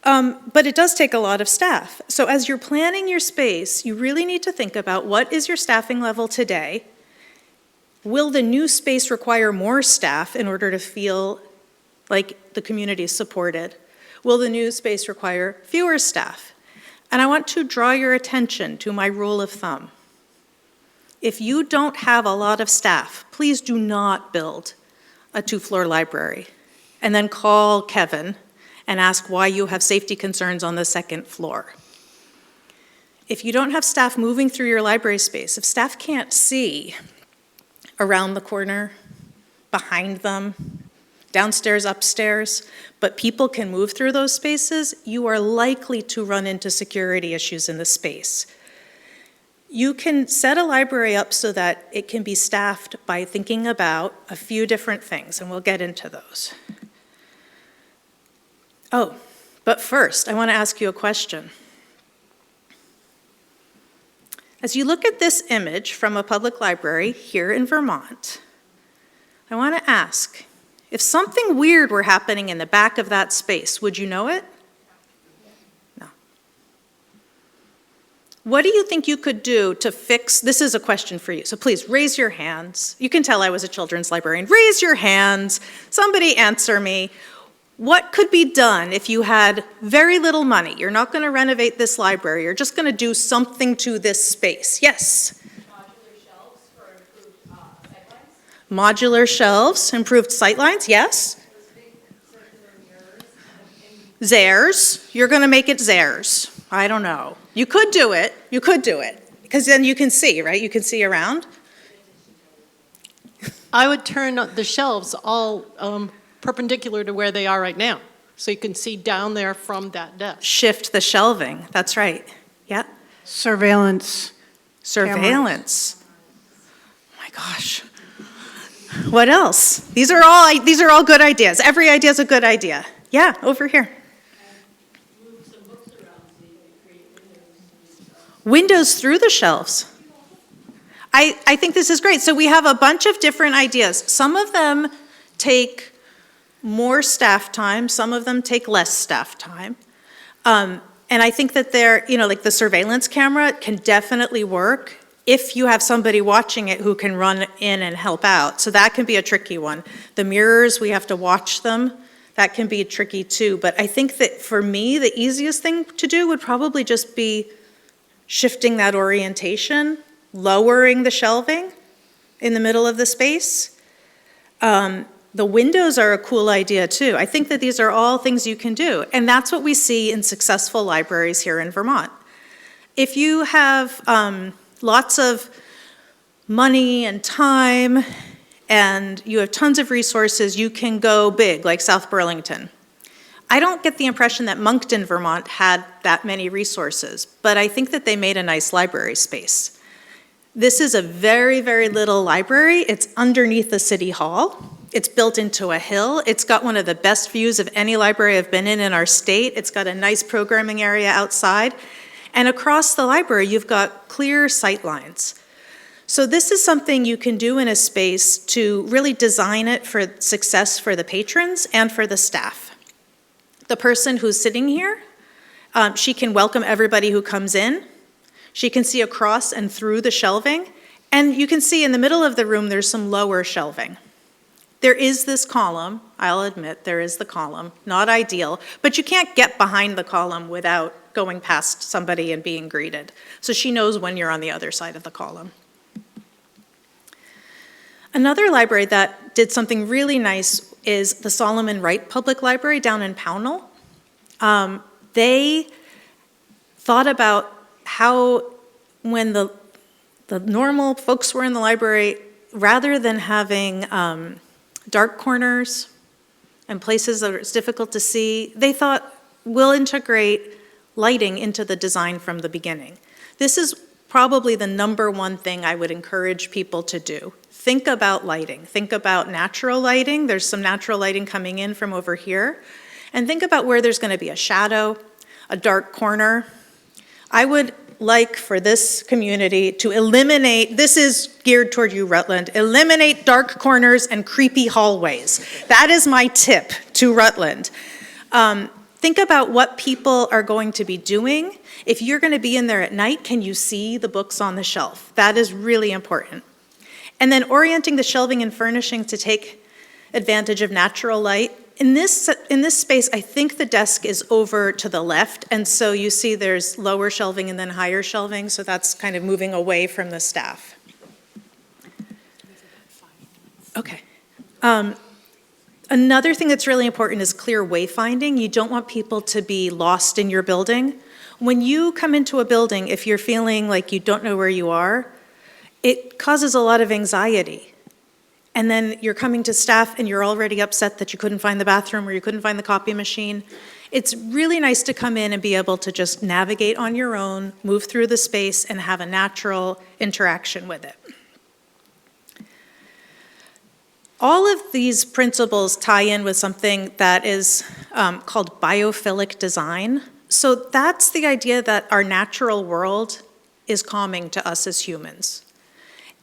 Speaker 5: But it does take a lot of staff. So as you're planning your space, you really need to think about what is your staffing level today? Will the new space require more staff in order to feel like the community is supported? Will the new space require fewer staff? And I want to draw your attention to my rule of thumb. If you don't have a lot of staff, please do not build a 2-floor library and then call Kevin and ask why you have safety concerns on the 2nd floor. If you don't have staff moving through your library space, if staff can't see around the corner, behind them, downstairs, upstairs, but people can move through those spaces, you are likely to run into security issues in the space. You can set a library up so that it can be staffed by thinking about a few different things, and we'll get into those. Oh, but first, I want to ask you a question. As you look at this image from a public library here in Vermont, I want to ask, if something weird were happening in the back of that space, would you know it? No. What do you think you could do to fix, this is a question for you, so please raise your hands. You can tell I was a children's librarian. Raise your hands. Somebody answer me. What could be done if you had very little money? You're not going to renovate this library. You're just going to do something to this space. Yes?
Speaker 7: Modular shelves for improved sightlines.
Speaker 5: Modular shelves, improved sightlines, yes?
Speaker 7: Those big circular mirrors.
Speaker 5: Zers. You're going to make it Zers. I don't know. You could do it. You could do it. Because then you can see, right? You can see around.
Speaker 8: I would turn the shelves all perpendicular to where they are right now, so you can see down there from that desk.
Speaker 5: Shift the shelving. That's right. Yeah.
Speaker 9: Surveillance.
Speaker 5: Surveillance. Oh my gosh. What else? These are all good ideas. Every idea is a good idea. Yeah, over here.
Speaker 7: Move some books around so you can create
Speaker 5: Windows through the shelves. I think this is great. So we have a bunch of different ideas. Some of them take more staff time, some of them take less staff time. And I think that they're, like the surveillance camera can definitely work if you have somebody watching it who can run in and help out. So that can be a tricky one. The mirrors, we have to watch them. That can be tricky too. But I think that for me, the easiest thing to do would probably just be shifting that orientation, lowering the shelving in the middle of the space. The windows are a cool idea too. I think that these are all things you can do. And that's what we see in successful libraries here in Vermont. If you have lots of money and time and you have tons of resources, you can go big, like South Burlington. I don't get the impression that Moncton, Vermont had that many resources, but I think that they made a nice library space. This is a very, very little library. It's underneath the city hall. It's built into a hill. It's got one of the best views of any library I've been in our state. It's got a nice programming area outside. And across the library, you've got clear sight lines. So this is something you can do in a space to really design it for success for the patrons and for the staff. The person who's sitting here, she can welcome everybody who comes in. She can see across and through the shelving. And you can see in the middle of the room, there's some lower shelving. There is this column, I'll admit, there is the column, not ideal, but you can't get behind the column without going past somebody and being greeted. So she knows when you're on the other side of the column. Another library that did something really nice is the Solomon Wright Public Library down in Pownell. They thought about how when the normal folks were in the library, rather than having dark corners and places that it's difficult to see, they thought, we'll integrate lighting into the design from the beginning. This is probably the number one thing I would encourage people to do. Think about lighting. Think about natural lighting. There's some natural lighting coming in from over here. And think about where there's going to be a shadow, a dark corner. I would like for this community to eliminate, this is geared toward you, Rutland, eliminate dark corners and creepy hallways. That is my tip to Rutland. Think about what people are going to be doing. If you're going to be in there at night, can you see the books on the shelf? That is really important. And then orienting the shelving and furnishing to take advantage of natural light. In this space, I think the desk is over to the left, and so you see there's lower shelving and then higher shelving, so that's kind of moving away from the staff. Okay. Another thing that's really important is clear wayfinding. You don't want people to be lost in your building. When you come into a building, if you're feeling like you don't know where you are, it causes a lot of anxiety. And then you're coming to staff and you're already upset that you couldn't find the bathroom or you couldn't find the copy machine. It's really nice to come in and be able to just navigate on your own, move through the space, and have a natural interaction with it. All of these principles tie in with something that is called biophilic design. So that's the idea that our natural world is calming to us as humans.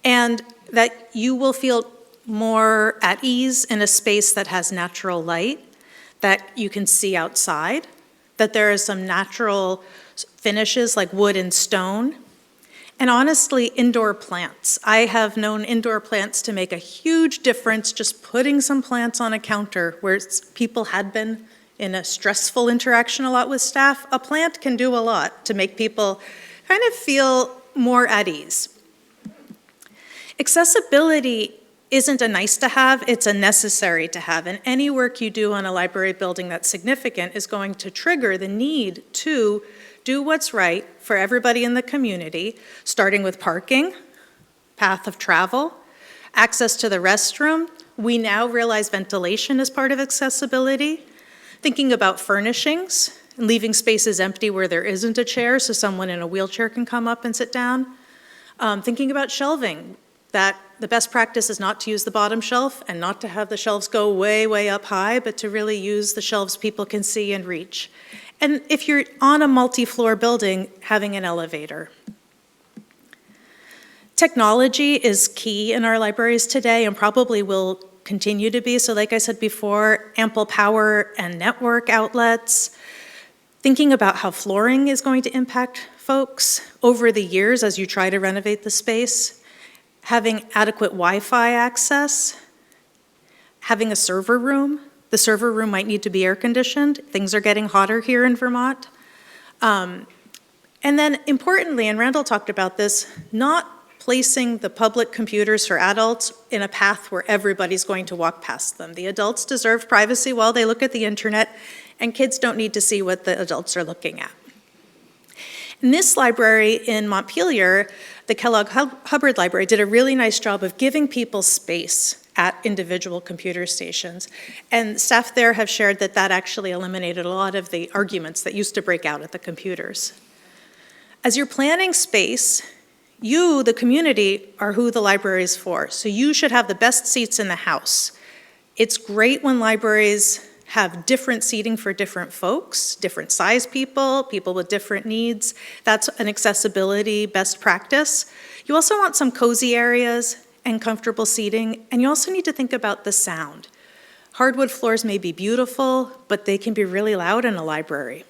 Speaker 5: And that you will feel more at ease in a space that has natural light, that you can see outside, that there are some natural finishes like wood and stone, and honestly, indoor plants. I have known indoor plants to make a huge difference, just putting some plants on a counter where people had been in a stressful interaction a lot with staff. A plant can do a lot to make people kind of feel more at ease. Accessibility isn't a nice to have, it's a necessary to have. And any work you do on a library building that's significant is going to trigger the need to do what's right for everybody in the community, starting with parking, path of travel, access to the restroom. We now realize ventilation is part of accessibility. Thinking about furnishings, and leaving spaces empty where there isn't a chair so someone in a wheelchair can come up and sit down. Thinking about shelving, that the best practice is not to use the bottom shelf and not to have the shelves go way, way up high, but to really use the shelves people can see and reach. And if you're on a multi-floor building, having an elevator. Technology is key in our libraries today and probably will continue to be. So like I said before, ample power and network outlets. Thinking about how flooring is going to impact folks over the years as you try to renovate the space. Having adequate Wi-Fi access. Having a server room. The server room might need to be air conditioned. Things are getting hotter here in Vermont. And then importantly, and Randall talked about this, not placing the public computers for adults in a path where everybody's going to walk past them. The adults deserve privacy while they look at the internet, and kids don't need to see what the adults are looking at. In this library in Montpelier, the Kellogg Hubbard Library did a really nice job of giving people space at individual computer stations. And staff there have shared that that actually eliminated a lot of the arguments that used to break out at the computers. As you're planning space, you, the community, are who the library is for. So you should have the best seats in the house. It's great when libraries have different seating for different folks, different size people, people with different needs. That's an accessibility best practice. You also want some cozy areas and comfortable seating, and you also need to think about the sound. Hardwood floors may be beautiful, but they can be really loud in a library.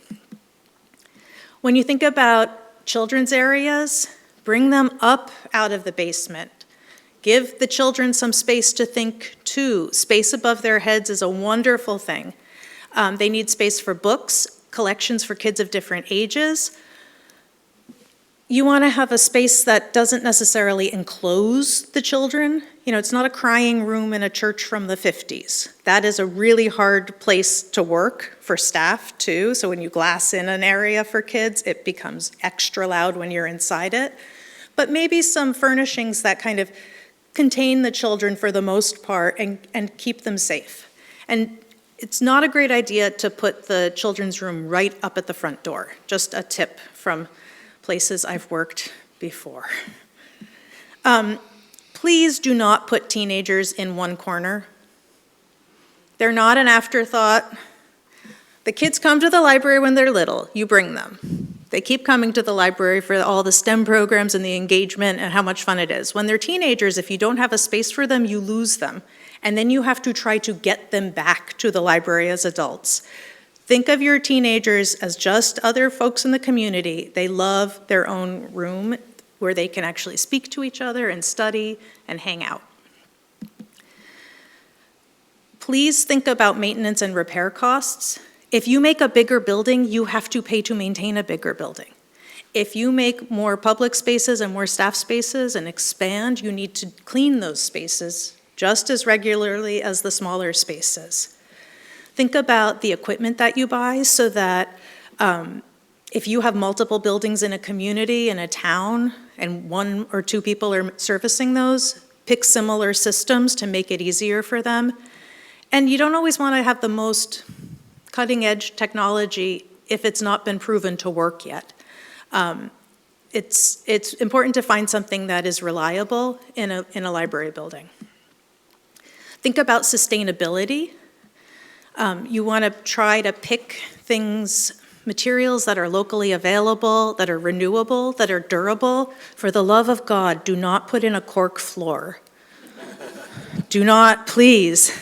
Speaker 5: When you think about children's areas, bring them up out of the basement. Give the children some space to think too. Space above their heads is a wonderful thing. They need space for books, collections for kids of different ages. You want to have a space that doesn't necessarily enclose the children. You know, it's not a crying room in a church from the 50s. That is a really hard place to work for staff too. So when you glass in an area for kids, it becomes extra loud when you're inside it. But maybe some furnishings that kind of contain the children for the most part and keep them safe. And it's not a great idea to put the children's room right up at the front door. Just a tip from places I've worked before. Please do not put teenagers in one corner. They're not an afterthought. The kids come to the library when they're little. You bring them. They keep coming to the library for all the STEM programs and the engagement and how much fun it is. When they're teenagers, if you don't have a space for them, you lose them. And then you have to try to get them back to the library as adults. Think of your teenagers as just other folks in the community. They love their own room where they can actually speak to each other and study and hang out. Please think about maintenance and repair costs. If you make a bigger building, you have to pay to maintain a bigger building. If you make more public spaces and more staff spaces and expand, you need to clean those spaces just as regularly as the smaller spaces. Think about the equipment that you buy so that if you have multiple buildings in a community, in a town, and 1 or 2 people are servicing those, pick similar systems to make it easier for them. And you don't always want to have the most cutting-edge technology if it's not been proven to work yet. It's important to find something that is reliable in a library building. Think about sustainability. You want to try to pick materials that are locally available, that are renewable, that are durable. For the love of God, do not put in a cork floor. Do not, please.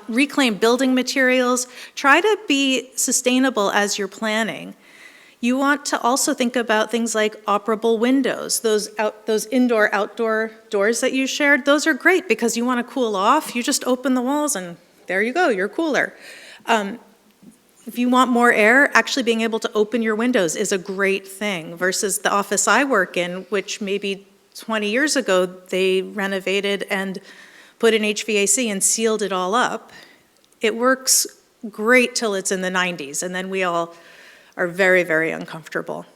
Speaker 5: Reclaim building materials. Try to be sustainable as you're planning. You want to also think about things like operable windows, those indoor-outdoor doors that you shared. Those are great because you want to cool off. You just open the walls and there you go, you're cooler. If you want more air, actually being able to open your windows is a great thing versus the office I work in, which maybe 20 years ago they renovated and put in HVAC and sealed it all up. It works great till it's in the 90s, and then we all are very, very uncomfortable.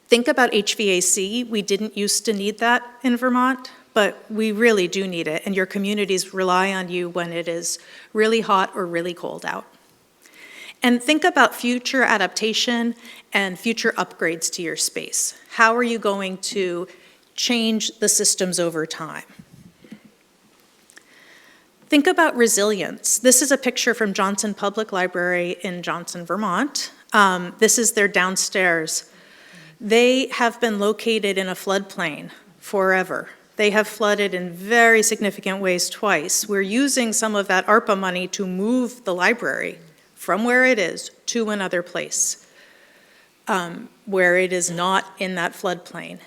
Speaker 5: Think about HVAC. We didn't used to need that in Vermont, but we really do need it, and your communities rely on you when it is really hot or really cold out. And think about future adaptation and future upgrades to your space. How are you going to change the systems over time? Think about resilience. This is a picture from Johnson Public Library in Johnson, Vermont. This is their downstairs. They have been located in a floodplain forever. They have flooded in very significant ways twice. We're using some of that ARPA money to move the library from where it is to another place, where it is not in that floodplain.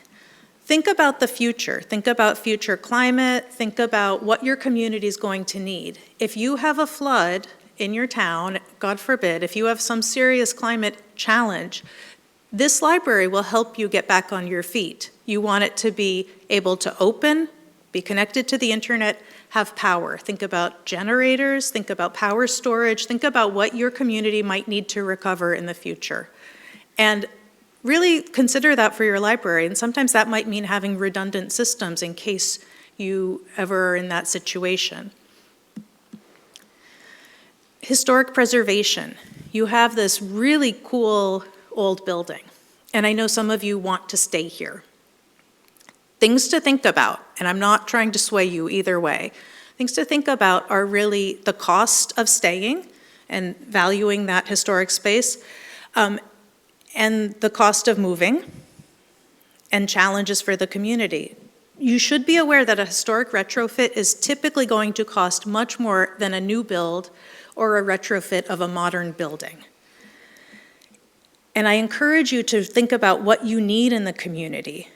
Speaker 5: Think about the future. Think about future climate. Think about what your community is going to need. If you have a flood in your town, God forbid, if you have some serious climate challenge, this library will help you get back on your feet. You want it to be able to open, be connected to the internet, have power. Think about generators, think about power storage, think about what your community might need to recover in the future. And really consider that for your library, and sometimes that might mean having redundant systems in case you ever are in that situation. Historic preservation. You have this really cool old building, and I know some of you want to stay here. Things to think about, and I'm not trying to sway you either way, things to think about are really the cost of staying and valuing that historic space, and the cost of moving, and challenges for the community. You should be aware that a historic retrofit is typically going to cost much more than a new build or a retrofit of a modern building. And I encourage you to think about what you need in the community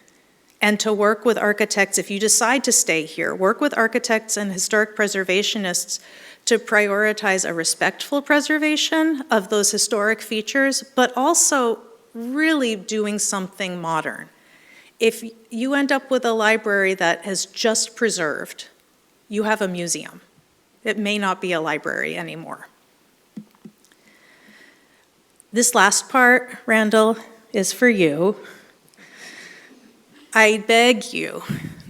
Speaker 5: and to work with architects. If you decide to stay here, work with architects and historic preservationists to prioritize a respectful preservation of those historic features, but also really doing something modern. If you end up with a library that has just preserved, you have a museum. It may not be a library anymore. This last part, Randall, is for you. I beg you,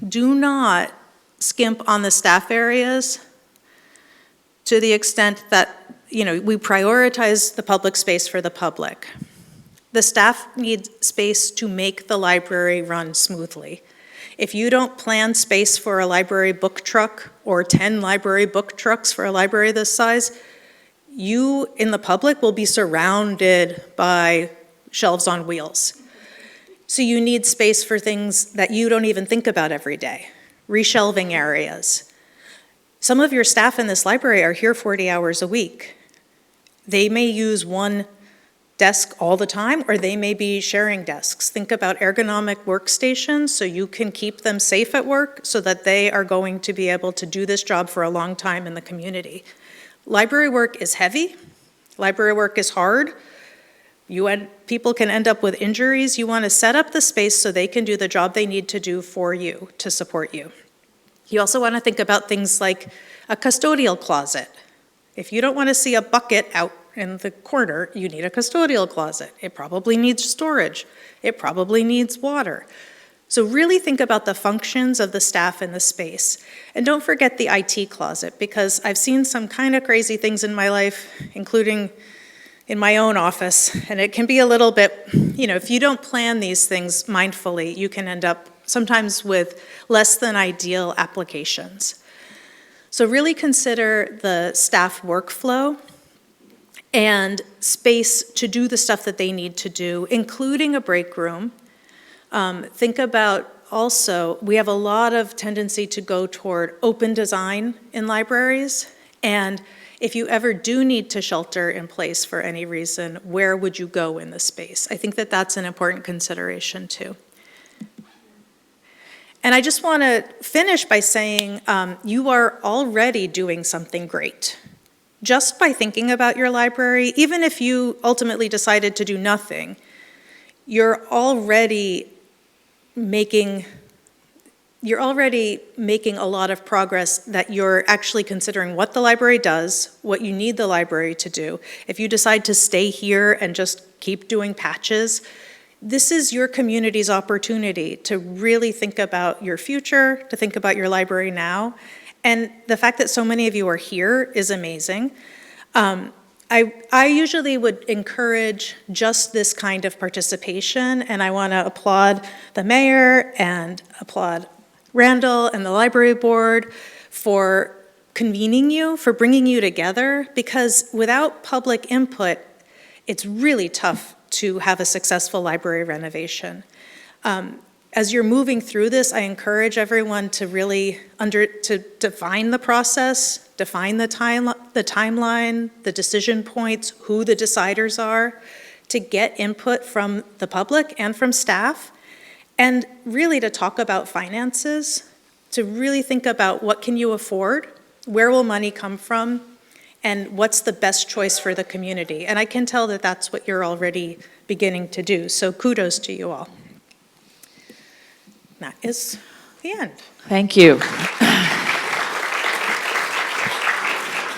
Speaker 5: do not skimp on the staff areas to the extent that, we prioritize the public space for the public. The staff need space to make the library run smoothly. If you don't plan space for a library book truck or 10 library book trucks for a library this size, you in the public will be surrounded by shelves on wheels. So you need space for things that you don't even think about every day, reshelving areas. Some of your staff in this library are here 40 hours a week. They may use one desk all the time, or they may be sharing desks. Think about ergonomic workstations so you can keep them safe at work so that they are going to be able to do this job for a long time in the community. Library work is heavy. Library work is hard. People can end up with injuries. You want to set up the space so they can do the job they need to do for you, to support you. You also want to think about things like a custodial closet. If you don't want to see a bucket out in the corner, you need a custodial closet. It probably needs storage. It probably needs water. So really think about the functions of the staff in the space. And don't forget the IT closet, because I've seen some kind of crazy things in my life, including in my own office, and it can be a little bit, if you don't plan these things mindfully, you can end up sometimes with less than ideal applications. So really consider the staff workflow and space to do the stuff that they need to do, including a break room. Think about also, we have a lot of tendency to go toward open design in libraries, and if you ever do need to shelter in place for any reason, where would you go in the space? I think that that's an important consideration too. And I just want to finish by saying you are already doing something great. Just by thinking about your library, even if you ultimately decided to do nothing, you're already making a lot of progress, that you're actually considering what the library does, what you need the library to do. If you decide to stay here and just keep doing patches, this is your community's opportunity to really think about your future, to think about your library now. And the fact that so many of you are here is amazing. I usually would encourage just this kind of participation, and I want to applaud the mayor and applaud Randall and the library board for convening you, for bringing you together, because without public input, it's really tough to have a successful library renovation. as you're moving through this, I encourage everyone to really to define the process, define the timeline, the decision points, who the deciders are, to get input from the public and from staff, and really to talk about finances, to really think about what can you afford, where will money come from, and what's the best choice for the community. And I can tell that that's what you're already beginning to do, so kudos to you all. That is the end.
Speaker 1: Thank you.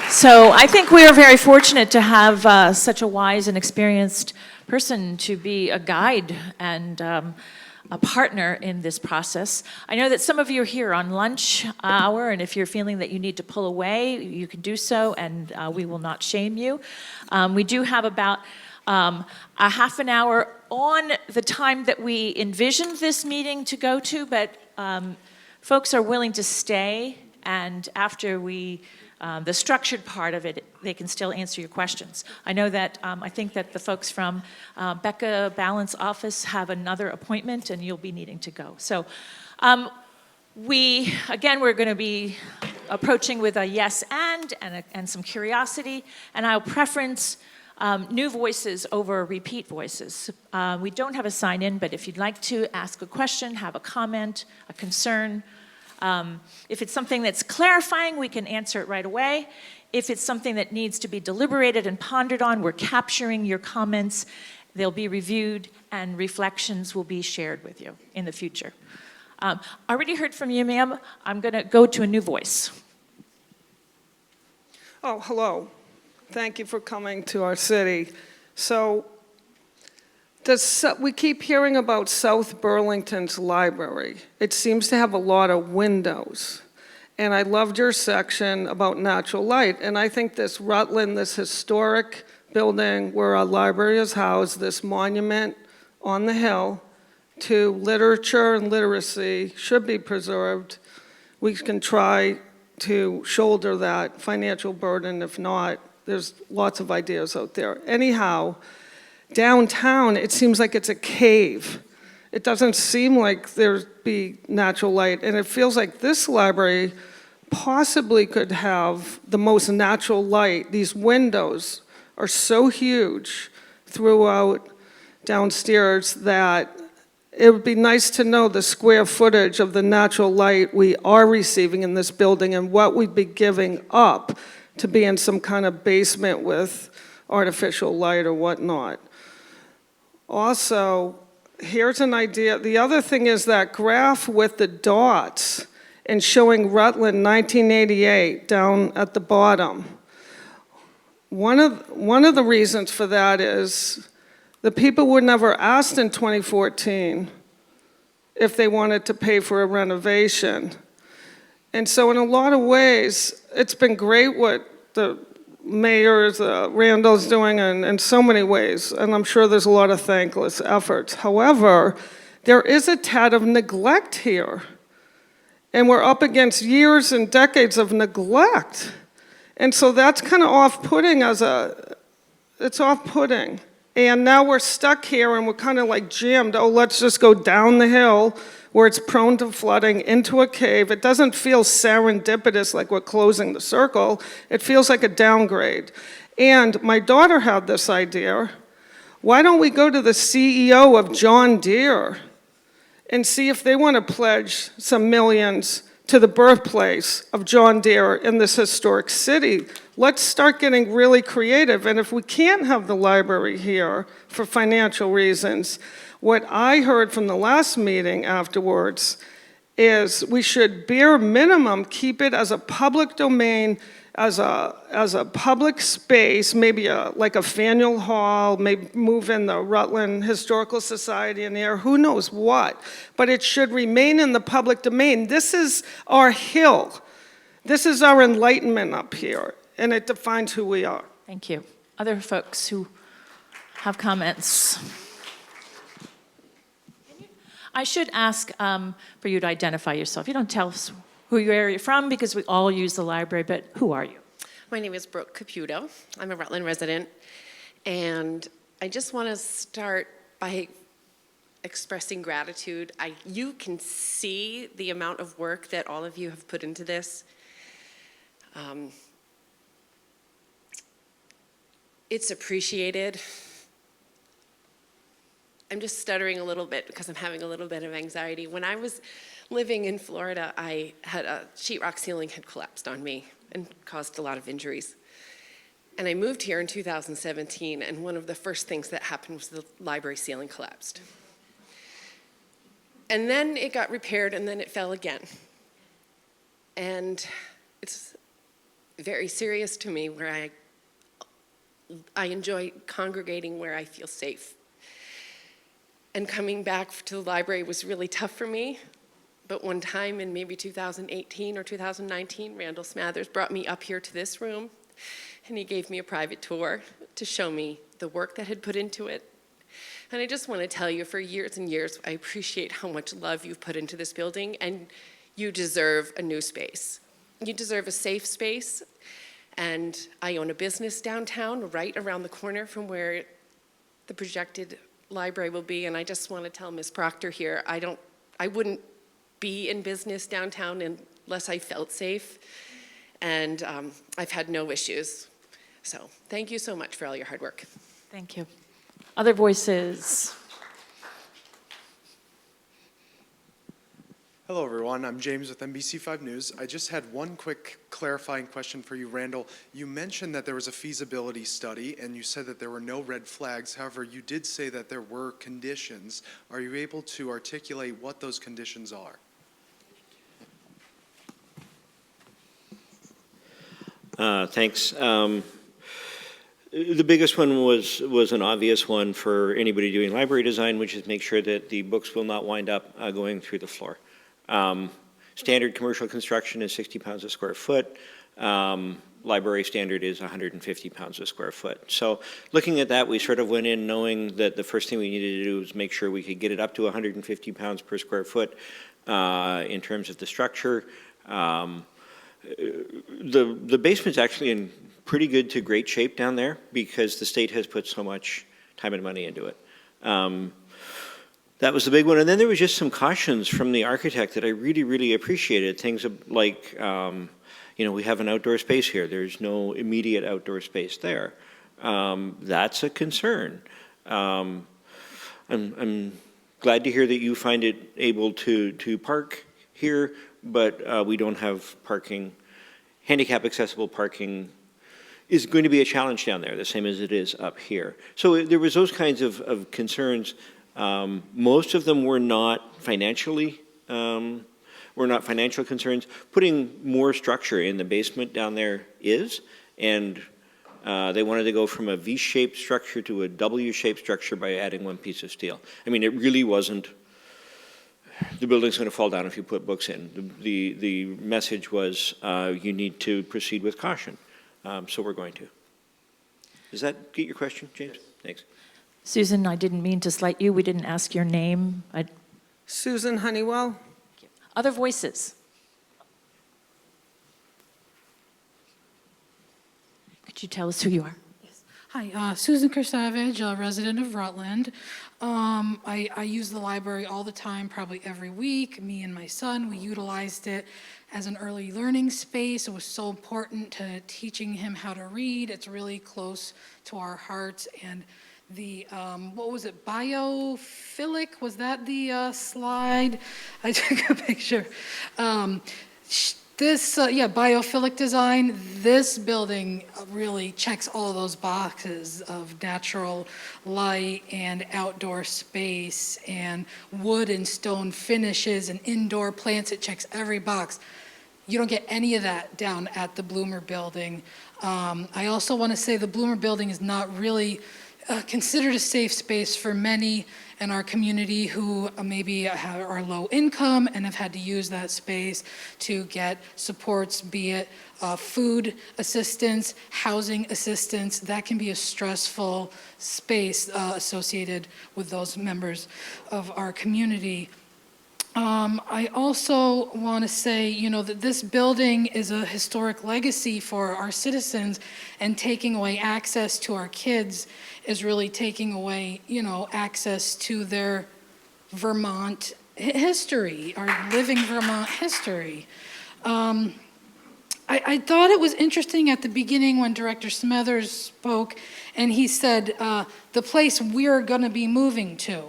Speaker 1: So I think we are very fortunate to have such a wise and experienced person to be a guide and a partner in this process. I know that some of you are here on lunch hour, and if you're feeling that you need to pull away, you can do so, and we will not shame you. We do have about a half an hour on the time that we envisioned this meeting to go to, but folks are willing to stay, and after the structured part of it, they can still answer your questions. I know that, I think that the folks from Becca Balance office have another appointment, and you'll be needing to go. So we're going to be approaching with a yes and some curiosity, and I'll preference new voices over repeat voices. We don't have a sign-in, but if you'd like to ask a question, have a comment, a concern, if it's something that's clarifying, we can answer it right away. If it's something that needs to be deliberated and pondered on, we're capturing your comments. They'll be reviewed, and reflections will be shared with you in the future. I already heard from you, ma'am. I'm going to go to a new voice.
Speaker 10: Oh, hello. Thank you for coming to our city. So, we keep hearing about South Burlington's library. It seems to have a lot of windows. And I loved your section about natural light. And I think this Rutland, this historic building where our library is housed, this monument on the hill to literature and literacy should be preserved. We can try to shoulder that financial burden. If not, there's lots of ideas out there. Anyhow, downtown, it seems like it's a cave. It doesn't seem like there'd be natural light, and it feels like this library possibly could have the most natural light. These windows are so huge throughout downstairs that it would be nice to know the square footage of the natural light we are receiving in this building and what we'd be giving up to be in some kind of basement with artificial light or whatnot. Also, here's an idea. The other thing is that graph with the dots and showing Rutland 1988 down at the bottom. One of the reasons for that is the people were never asked in 2014 if they wanted to pay for a renovation. And so in a lot of ways, it's been great what the Mayor's Randall's doing in so many ways, and I'm sure there's a lot of thankless efforts. However, there is a tad of neglect here, and we're up against years and decades of neglect. And so that's kind of off-putting it's off-putting. And now we're stuck here and we're kind of like jammed. Oh, let's just go down the hill where it's prone to flooding into a cave. It doesn't feel serendipitous like we're closing the circle. It feels like a downgrade. And my daughter had this idea. Why don't we go to the CEO of John Deere and see if they want to pledge some millions to the birthplace of John Deere in this historic city? Let's start getting really creative. And if we can't have the library here for financial reasons, what I heard from the last meeting afterwards is we should bare minimum keep it as a public domain, as a public space, maybe like a Faneuil Hall, maybe move in the Rutland Historical Society in there, who knows what. But it should remain in the public domain. This is our hill. This is our enlightenment up here, and it defines who we are.
Speaker 1: Thank you. Other folks who have comments? I should ask for you to identify yourself. You don't tell us who you're from because we all use the library, but who are you?
Speaker 11: My name is Brooke Caputo. I'm a Rutland resident, and I just want to start by expressing gratitude. You can see the amount of work that all of you have put into this. It's appreciated. I'm just stuttering a little bit because I'm having a little bit of anxiety. When I was living in Florida, I had a sheetrock ceiling had collapsed on me and caused a lot of injuries. And I moved here in 2017, and one of the first things that happened was the library ceiling collapsed. And then it got repaired, and then it fell again. And it's very serious to me, where I enjoy congregating where I feel safe. And coming back to the library was really tough for me. But one time in maybe 2018 or 2019, Randall Smathers brought me up here to this room, and he gave me a private tour to show me the work that had put into it. And I just want to tell you, for years and years, I appreciate how much love you've put into this building, and you deserve a new space. You deserve a safe space, and I own a business downtown, right around the corner from where the projected library will be, and I just want to tell Ms. Proctor here, I wouldn't be in business downtown unless I felt safe, and I've had no issues. So thank you so much for all your hard work.
Speaker 1: Thank you. Other voices?
Speaker 12: Hello, everyone. I'm James with NBC5 News. I just had one quick clarifying question for you, Randall. You mentioned that there was a feasibility study, and you said that there were no red flags. However, you did say that there were conditions. Are you able to articulate what those conditions are?
Speaker 2: Thanks. The biggest one was an obvious one for anybody doing library design, which is make sure that the books will not wind up going through the floor. Standard commercial construction is 60 pounds a square foot. Library standard is 150 pounds a square foot. So looking at that, we sort of went in knowing that the first thing we needed to do was make sure we could get it up to 150 pounds per square foot in terms of the structure. The basement's actually in pretty good to great shape down there because the state has put so much time and money into it. That was the big one. And then there was just some cautions from the architect that I really, really appreciated. Things like, we have an outdoor space here. There's no immediate outdoor space there. That's a concern. I'm glad to hear that you find it able to park here, but we don't have parking. Handicap accessible parking is going to be a challenge down there, the same as it is up here. So there was those kinds of concerns. Most of them were not financial concerns. Putting more structure in the basement down there is, and they wanted to go from a V-shaped structure to a W-shaped structure by adding one piece of steel. I mean, it really wasn't, the building's going to fall down if you put books in. The message was you need to proceed with caution. So we're going to. Does that get your question, James? Yes. Thanks.
Speaker 1: Susan, I didn't mean to slight you. We didn't ask your name.
Speaker 10: Susan Honeywell.
Speaker 1: Other voices? Could you tell us who you are?
Speaker 13: Hi, Susan Kersavage, a resident of Rutland. I use the library all the time, probably every week. Me and my son, we utilized it as an early learning space. It was so important to teaching him how to read. It's really close to our hearts. And the, what was it, biophilic? Was that the slide? I took a picture. Biophilic design, this building really checks all of those boxes of natural light and outdoor space and wood and stone finishes and indoor plants. It checks every box. You don't get any of that down at the Bloomer Building. I also want to say the Bloomer Building is not really considered a safe space for many in our community who maybe are low income and have had to use that space to get supports, be it food assistance, housing assistance. That can be a stressful space associated with those members of our community. I also want to say, that this building is a historic legacy for our citizens, and taking away access to our kids is really taking away, access to their Vermont history, our living Vermont history. I thought it was interesting at the beginning when Director Smethers spoke, and he said, the place we're going to be moving to,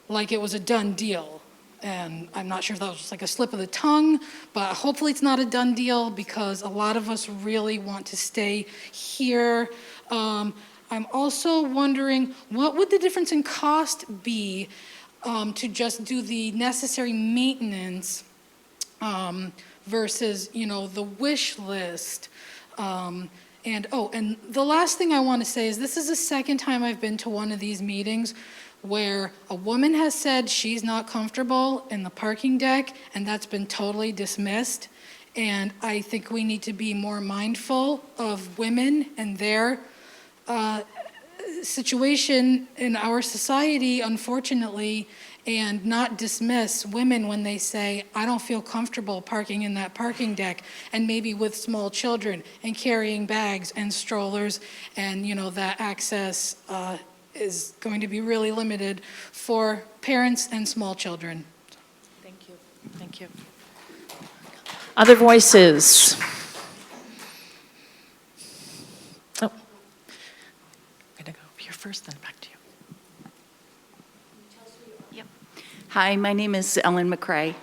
Speaker 13: like it was a done deal. And I'm not sure if that was just like a slip of the tongue, but hopefully it's not a done deal because a lot of us really want to stay here. I'm also wondering, what would the difference in cost be to just do the necessary maintenance versus, the wish list? And the last thing I want to say is this is the second time I've been to one of these meetings where a woman has said she's not comfortable in the parking deck, and that's been totally dismissed. And I think we need to be more mindful of women and their situation in our society, unfortunately, and not dismiss women when they say, I don't feel comfortable parking in that parking deck, and maybe with small children and carrying bags and strollers, and that access is going to be really limited for parents and small children.
Speaker 1: Thank you. Thank you. Other voices? Oh, I'm going to go here first, then back to you.
Speaker 14: Hi, my name is Ellen McCrae.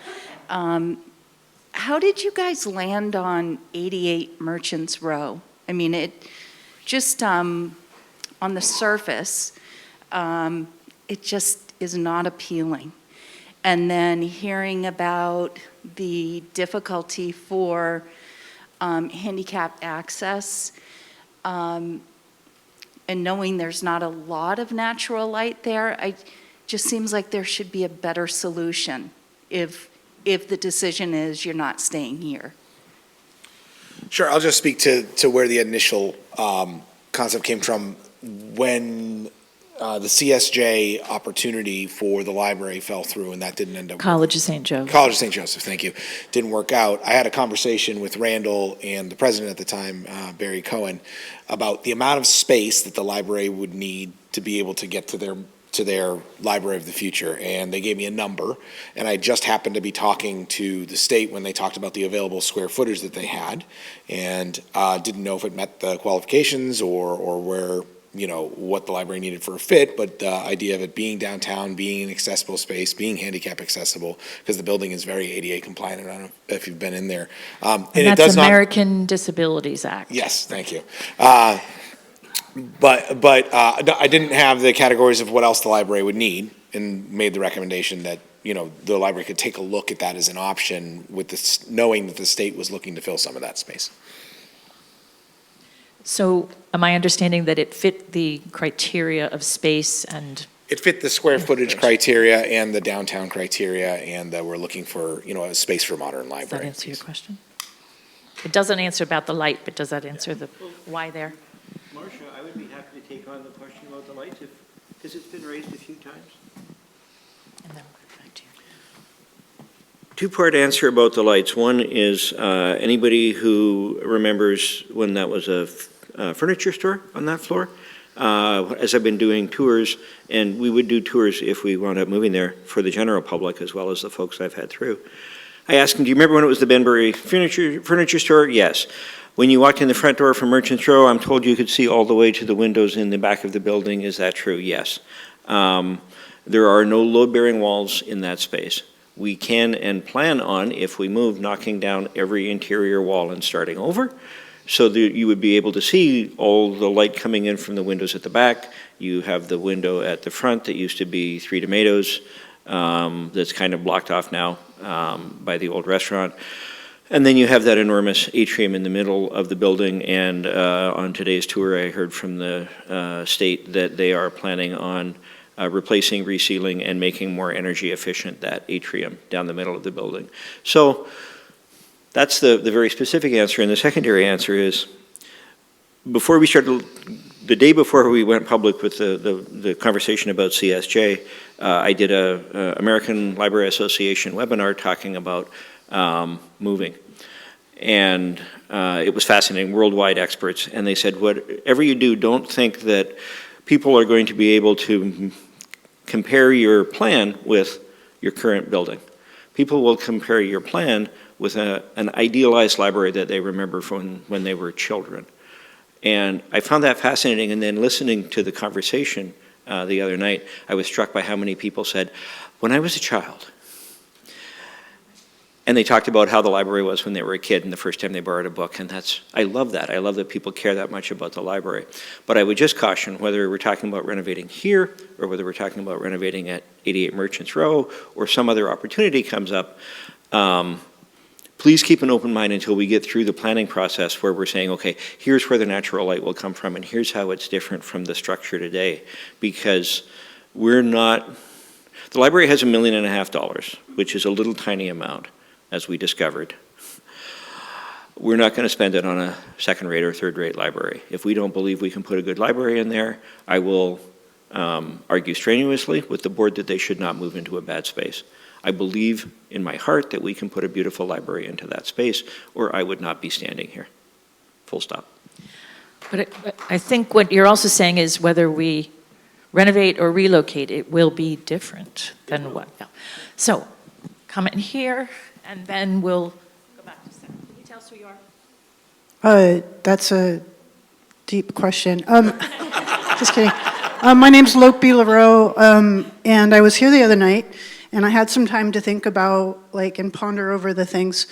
Speaker 14: How did you guys land on 88 Merchants Row? I mean, it just on the surface, it just is not appealing. And then hearing about the difficulty for handicapped access, and knowing there's not a lot of natural light there, it just seems like there should be a better solution if the decision is you're not staying here.
Speaker 4: Sure, I'll just speak to where the initial concept came from. When the CSJ opportunity for the library fell through, and that didn't end up.
Speaker 1: College of St. Joseph.
Speaker 4: College of St. Joseph, thank you. Didn't work out. I had a conversation with Randall and the president at the time, Barry Cohen, about the amount of space that the library would need to be able to get to their library of the future, and they gave me a number, and I just happened to be talking to the state when they talked about the available square footage that they had, and didn't know if it met the qualifications or where, what the library needed for a fit, but the idea of it being downtown, being an accessible space, being handicap accessible, because the building is very ADA compliant. I don't know if you've been in there.
Speaker 1: And that's American Disabilities Act.
Speaker 4: Yes, thank you. But I didn't have the categories of what else the library would need, and made the recommendation that, the library could take a look at that as an option with this, knowing that the state was looking to fill some of that space.
Speaker 1: So am I understanding that it fit the criteria of space and?
Speaker 4: It fit the square footage criteria and the downtown criteria, and we're looking for, a space for a modern library.
Speaker 1: Does that answer your question? It doesn't answer about the light, but does that answer the why there?
Speaker 2: Marcia, I would be happy to take on the question about the lights because it's been raised a few times.
Speaker 1: And then we'll get back to you.
Speaker 2: Two-part answer about the lights. One is anybody who remembers when that was a furniture store on that floor. As I've been doing tours, and we would do tours if we wound up moving there for the general public as well as the folks I've had through. I asked them, do you remember when it was the Benbury furniture store? Yes. When you walked in the front door from Merchants Row, I'm told you could see all the way to the windows in the back of the building. Is that true? Yes. There are no load-bearing walls in that space. We can and plan on, if we move, knocking down every interior wall and starting over, so that you would be able to see all the light coming in from the windows at the back. You have the window at the front that used to be Three Tomatoes, that's kind of blocked off now by the old restaurant. And then you have that enormous atrium in the middle of the building, and on today's tour I heard from the state that they are planning on replacing, resealing, and making more energy efficient that atrium down the middle of the building. So that's the very specific answer, and the secondary answer is, before we started, the day before we went public with the conversation about CSJ, I did a American Library Association webinar talking about moving. And it was fascinating, worldwide experts, and they said, whatever you do, don't think that people are going to be able to compare your plan with your current building. People will compare your plan with an idealized library that they remember from when they were children. And I found that fascinating, and then listening to the conversation the other night, I was struck by how many people said, when I was a child, and they talked about how the library was when they were a kid and the first time they borrowed a book, and I love that. I love that people care that much about the library. But I would just caution, whether we're talking about renovating here, or whether we're talking about renovating at 88 Merchants Row, or some other opportunity comes up, please keep an open mind until we get through the planning process where we're saying, okay, here's where the natural light will come from, and here's how it's different from the structure today. Because the library has $1.5 million, which is a little tiny amount, as we discovered. We're not going to spend it on a second-rate or third-rate library. If we don't believe we can put a good library in there, I will argue strenuously with the board that they should not move into a bad space. I believe in my heart that we can put a beautiful library into that space, or I would not be standing here. Full stop.
Speaker 1: But I think what you're also saying is whether we renovate or relocate, it will be different than what. Yeah. So, comment here, and then we'll go back to Sarah. Can you tell us who you are?
Speaker 9: That's a deep question. Just kidding. My name's Lope LaRoe, and I was here the other night, and I had some time to think about, and ponder over the things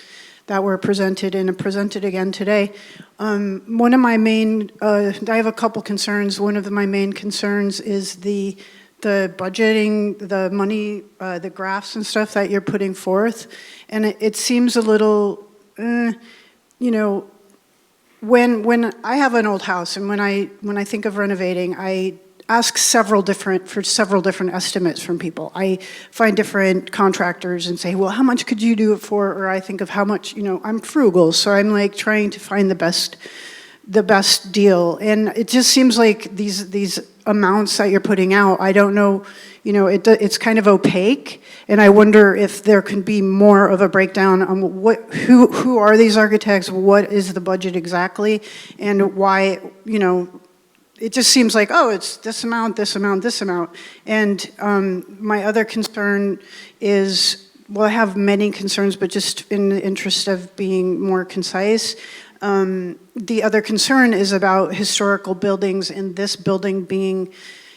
Speaker 9: that were presented and presented again today. One of my main, I have a couple concerns. One of my main concerns is the budgeting, the money, the graphs and stuff that you're putting forth. And it seems a little, when I have an old house and when I think of renovating, I ask several different estimates from people. I find different contractors and say, well, how much could you do it for? Or I think of how much, I'm frugal, so I'm trying to find the best deal. And it just seems like these amounts that you're putting out, I don't know, it's kind of opaque. And I wonder if there can be more of a breakdown on who are these architects, what is the budget exactly, and why, it just seems like, oh, it's this amount, this amount, this amount. And my other concern is, well, I have many concerns, but just in the interest of being more concise, the other concern is about historical buildings, and this building being,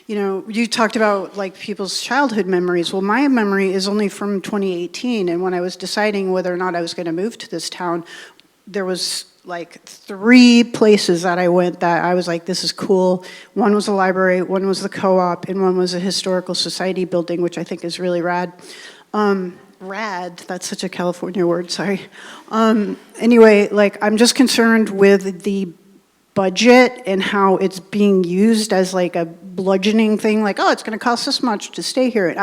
Speaker 9: you talked about people's childhood memories. Well, my memory is only from 2018, and when I was deciding whether or not I was going to move to this town, there was 3 places that I went that I was like, this is cool. One was a library, one was the co-op, and one was a historical society building, which I think is really rad. Rad, that's such a California word, sorry. Anyway, I'm just concerned with the budget and how it's being used as a bludgeoning thing, oh, it's going to cost this much to stay here.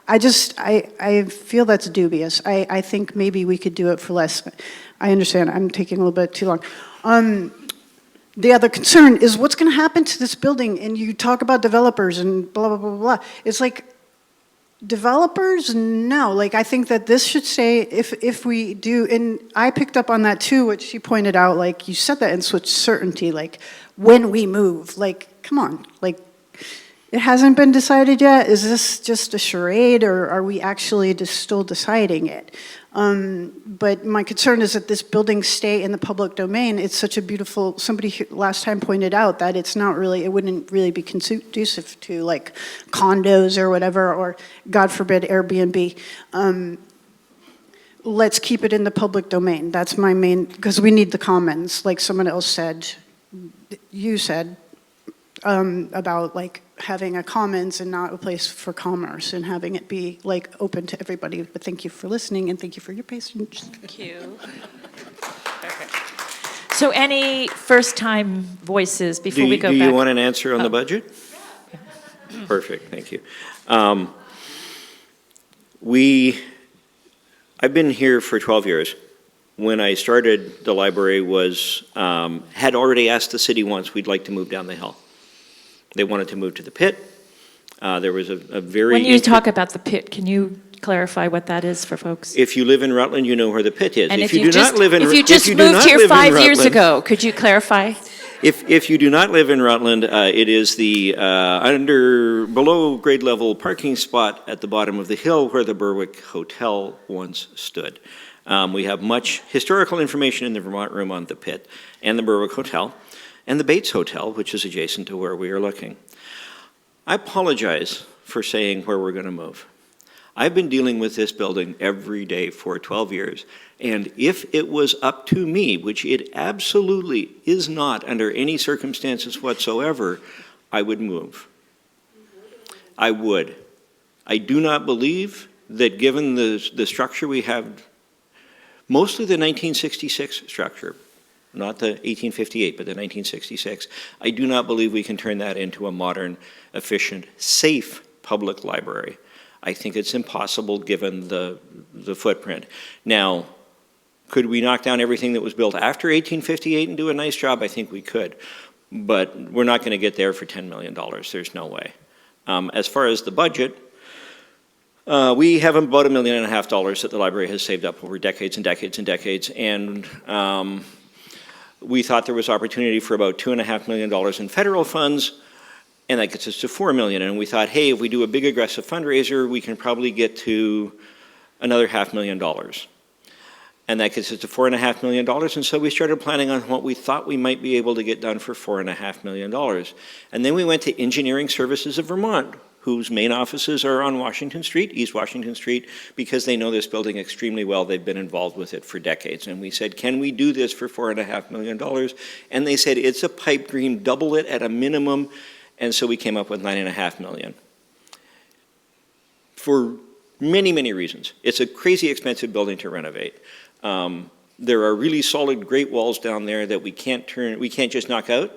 Speaker 9: I feel that's dubious. I think maybe we could do it for less. I understand, I'm taking a little bit too long. The other concern is what's going to happen to this building, and you talk about developers and blah, blah, blah, blah. It's developers, no. I think that this should stay if we do, and I picked up on that too, which she pointed out, you said that in such certainty, when we move, come on, it hasn't been decided yet. Is this just a charade, or are we actually still deciding it? But my concern is that this building stay in the public domain. It's such a beautiful, somebody last time pointed out that it's not really, it wouldn't really be conducive to condos or whatever, or God forbid Airbnb. Let's keep it in the public domain. That's my main, because we need the commons, like someone else said, you said, about having a commons and not a place for commerce, and having it be open to everybody. But thank you for listening, and thank you for your patience.
Speaker 1: Thank you. So any first-time voices before we go back?
Speaker 2: Do you want an answer on the budget? Yeah. Perfect, thank you. I've been here for 12 years. When I started, the library had already asked the city once, we'd like to move down the hill. They wanted to move to the pit. There was a very...
Speaker 1: When you talk about the pit, can you clarify what that is for folks?
Speaker 2: If you live in Rutland, you know where the pit is.
Speaker 1: And if you just moved here 5 years ago, could you clarify?
Speaker 2: If you do not live in Rutland, it is the below grade level parking spot at the bottom of the hill where the Berwick Hotel once stood. We have much historical information in the Vermont Room on the pit and the Berwick Hotel and the Bates Hotel, which is adjacent to where we are looking. I apologize for saying where we're going to move. I've been dealing with this building every day for 12 years, and if it was up to me, which it absolutely is not under any circumstances whatsoever, I would move. I would. I do not believe that given the structure we have, mostly the 1966 structure, not the 1858, but the 1966, I do not believe we can turn that into a modern, efficient, safe public library. I think it's impossible given the footprint. Now, could we knock down everything that was built after 1858 and do a nice job? I think we could. But we're not going to get there for $10 million. There's no way. As far as the budget, we have about $1.5 million that the library has saved up over decades and decades and decades. And we thought there was opportunity for about $2.5 million in federal funds. And that gets us to $4 million. And we thought, hey, if we do a big aggressive fundraiser, we can probably get to another $500,000. And that gets us to $4.5 million. And so we started planning on what we thought we might be able to get done for $4.5 million. And then we went to Engineering Services of Vermont, whose main offices are on Washington Street, East Washington Street, because they know this building extremely well. They've been involved with it for decades. And we said, can we do this for $4.5 million? And they said, it's a pipe dream, double it at a minimum. And so we came up with $9.5 million. For many, many reasons. It's a crazy expensive building to renovate. There are really solid, great walls down there that we can't just knock out.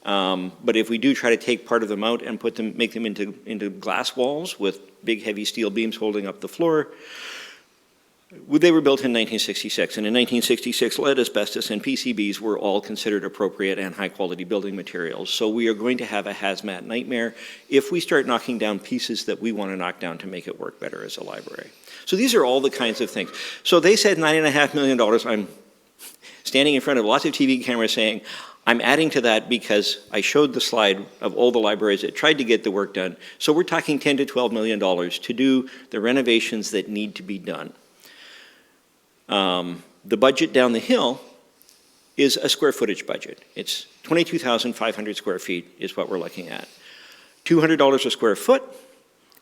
Speaker 2: But if we do try to take part of them out and make them into glass walls with big, heavy steel beams holding up the floor, they were built in 1966, and in 1966, lead, asbestos, and PCBs were all considered appropriate and high-quality building materials. So we are going to have a hazmat nightmare if we start knocking down pieces that we want to knock down to make it work better as a library. So these are all the kinds of things. So they said $9.5 million. I'm standing in front of lots of TV cameras saying, I'm adding to that because I showed the slide of all the libraries that tried to get the work done. So we're talking $10 to $12 million to do the renovations that need to be done. The budget down the hill is a square footage budget. It's 22,500 square feet is what we're looking at. $200 a square foot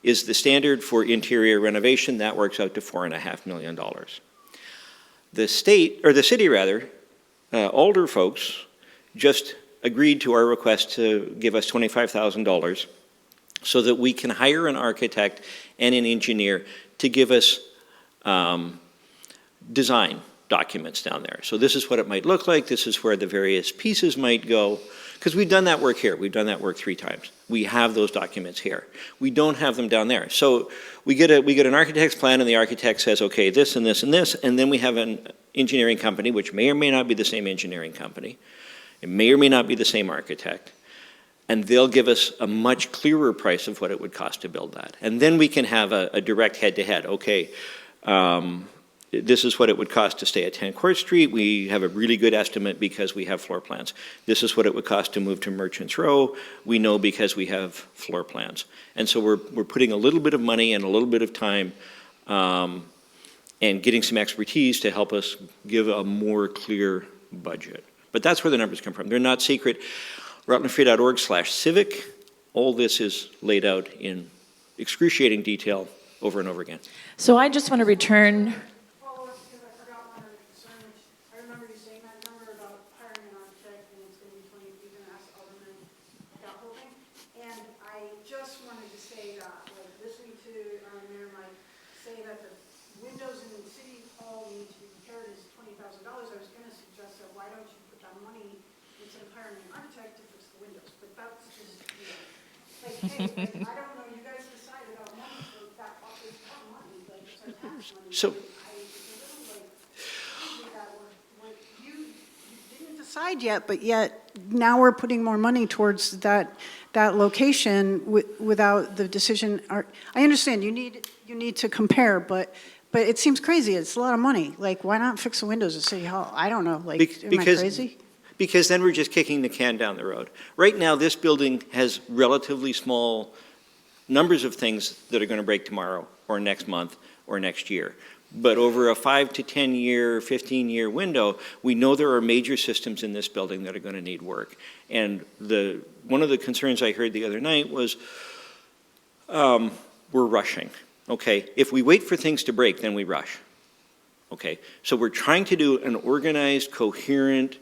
Speaker 2: is the standard for interior renovation. That works out to $4.5 million. The city, Alder folks just agreed to our request to give us $25,000 so that we can hire an architect and an engineer to give us design documents down there. So this is what it might look like. This is where the various pieces might go. Because we've done that work here. We've done that work 3 times. We have those documents here. We don't have them down there. So we get an architect's plan, and the architect says, okay, this and this and this, and then we have an engineering company, which may or may not be the same engineering company. It may or may not be the same architect. And they'll give us a much clearer price of what it would cost to build that. And then we can have a direct head-to-head. Okay, this is what it would cost to stay at 10 Court Street. We have a really good estimate because we have floor plans. This is what it would cost to move to Merchants Row. We know because we have floor plans. And so we're putting a little bit of money and a little bit of time and getting some expertise to help us give a more clear budget. But that's where the numbers come from. They're not secret. rutlandfree.org/civic. All this is laid out in excruciating detail over and over again.
Speaker 1: So I just want to return.
Speaker 9: Hey, I don't know, you guys decide about money, so that is money, like it's our tax money.
Speaker 2: So,
Speaker 9: you didn't decide yet, but yet now we're putting more money towards that location without the decision. I understand you need to compare, but it seems crazy. It's a lot of money. Like, why not fix the windows at City Hall? I don't know. Like, am I crazy?
Speaker 2: because then we're just kicking the can down the road. Right now, this building has relatively small numbers of things that are going to break tomorrow or next month or next year. But over a 5 to 10 year, 15-year window, we know there are major systems in this building that are going to need work. And one of the concerns I heard the other night was we're rushing. Okay, if we wait for things to break, then we rush. Okay, so we're trying to do an organized, coherent,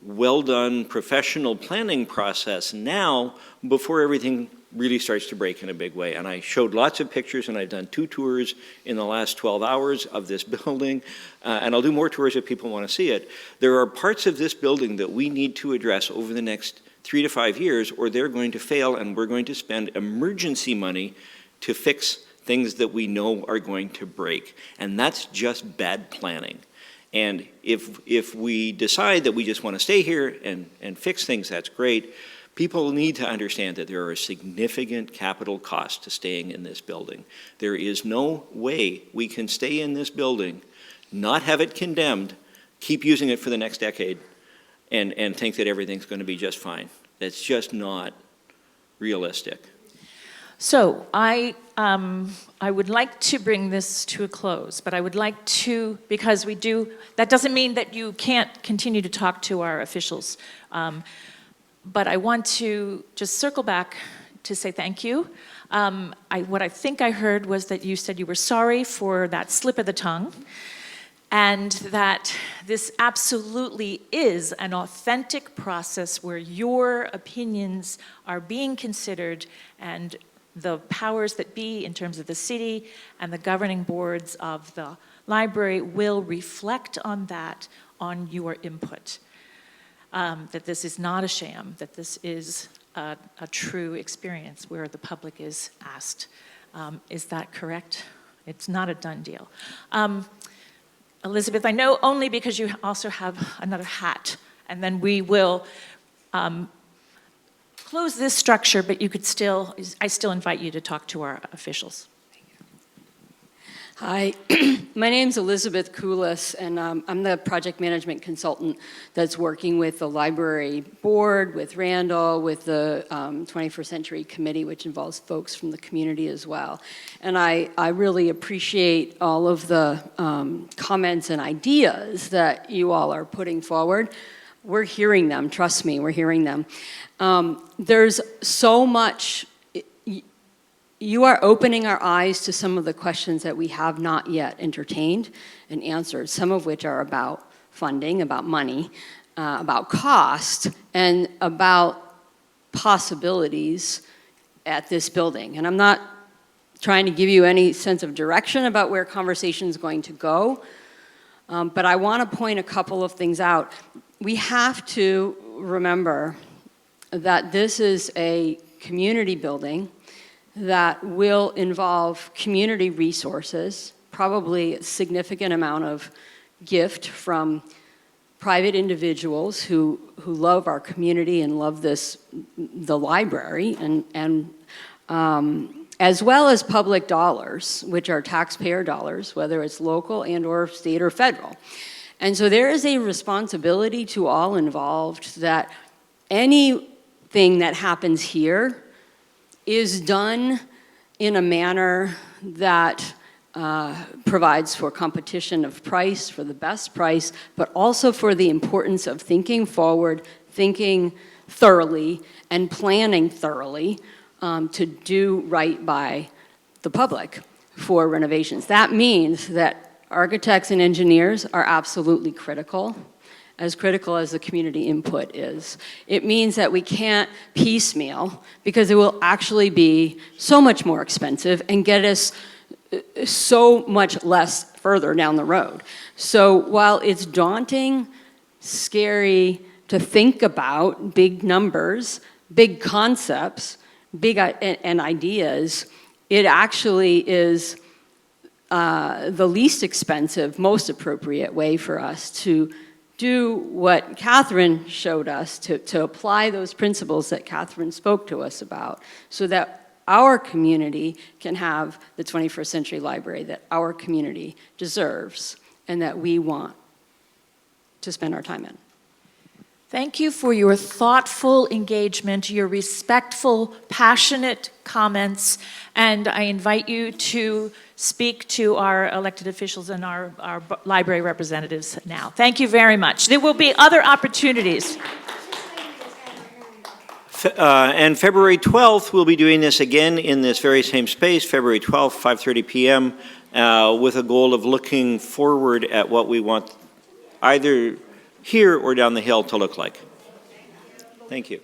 Speaker 2: well-done professional planning process now before everything really starts to break in a big way. And I showed lots of pictures, and I've done 2 tours in the last 12 hours of this building, and I'll do more tours if people want to see it. There are parts of this building that we need to address over the next 3 to 5 years, or they're going to fail, and we're going to spend emergency money to fix things that we know are going to break. And that's just bad planning. And if we decide that we just want to stay here and fix things, that's great. People need to understand that there are significant capital costs to staying in this building. There is no way we can stay in this building, not have it condemned, keep using it for the next decade, and think that everything's going to be just fine. That's just not realistic.
Speaker 1: So I would like to bring this to a close, but I would like to, because that doesn't mean that you can't continue to talk to our officials. But I want to just circle back to say thank you. What I think I heard was that you said you were sorry for that slip of the tongue, and that this absolutely is an authentic process where your opinions are being considered, and the powers that be in terms of the city and the governing boards of the library will reflect on that, on your input. That this is not a sham, that this is a true experience where the public is asked. Is that correct? It's not a done deal. Elizabeth, I know only because you also have another hat, and then we will close this structure, but I still invite you to talk to our officials.
Speaker 6: Hi, my name's Elizabeth Koulis, and I'm the project management consultant that's working with the library board, with Randall, with the 21st Century Committee, which involves folks from the community as well. And I really appreciate all of the comments and ideas that you all are putting forward. We're hearing them, trust me, we're hearing them. There's so much. You are opening our eyes to some of the questions that we have not yet entertained and answered, some of which are about funding, about money, about cost, and about possibilities at this building. And I'm not trying to give you any sense of direction about where conversation is going to go, but I want to point a couple of things out. We have to remember that this is a community building that will involve community resources, probably a significant amount of gift from private individuals who love our community and love the library, and as well as public dollars, which are taxpayer dollars, whether it's local and or state or federal. And so there is a responsibility to all involved that anything that happens here is done in a manner that provides for competition of price, for the best price, but also for the importance of thinking forward, thinking thoroughly, and planning thoroughly to do right by the public for renovations. That means that architects and engineers are absolutely critical as the community input is. It means that we can't piecemeal, because it will actually be so much more expensive and get us so much less further down the road. So while it's daunting, scary to think about big numbers, big concepts, and ideas, it actually is the least expensive, most appropriate way for us to do what Catherine showed us, to apply those principles that Catherine spoke to us about, so that our community can have the 21st century library that our community deserves and that we want to spend our time in.
Speaker 1: Thank you for your thoughtful engagement, your respectful, passionate comments, and I invite you to speak to our elected officials and our library representatives now. Thank you very much. There will be other opportunities.
Speaker 2: And February 12th, we'll be doing this again in this very same space, February 12th, 5:30 p.m., with a goal of looking forward at what we want either here or down the hill to look like. Thank you.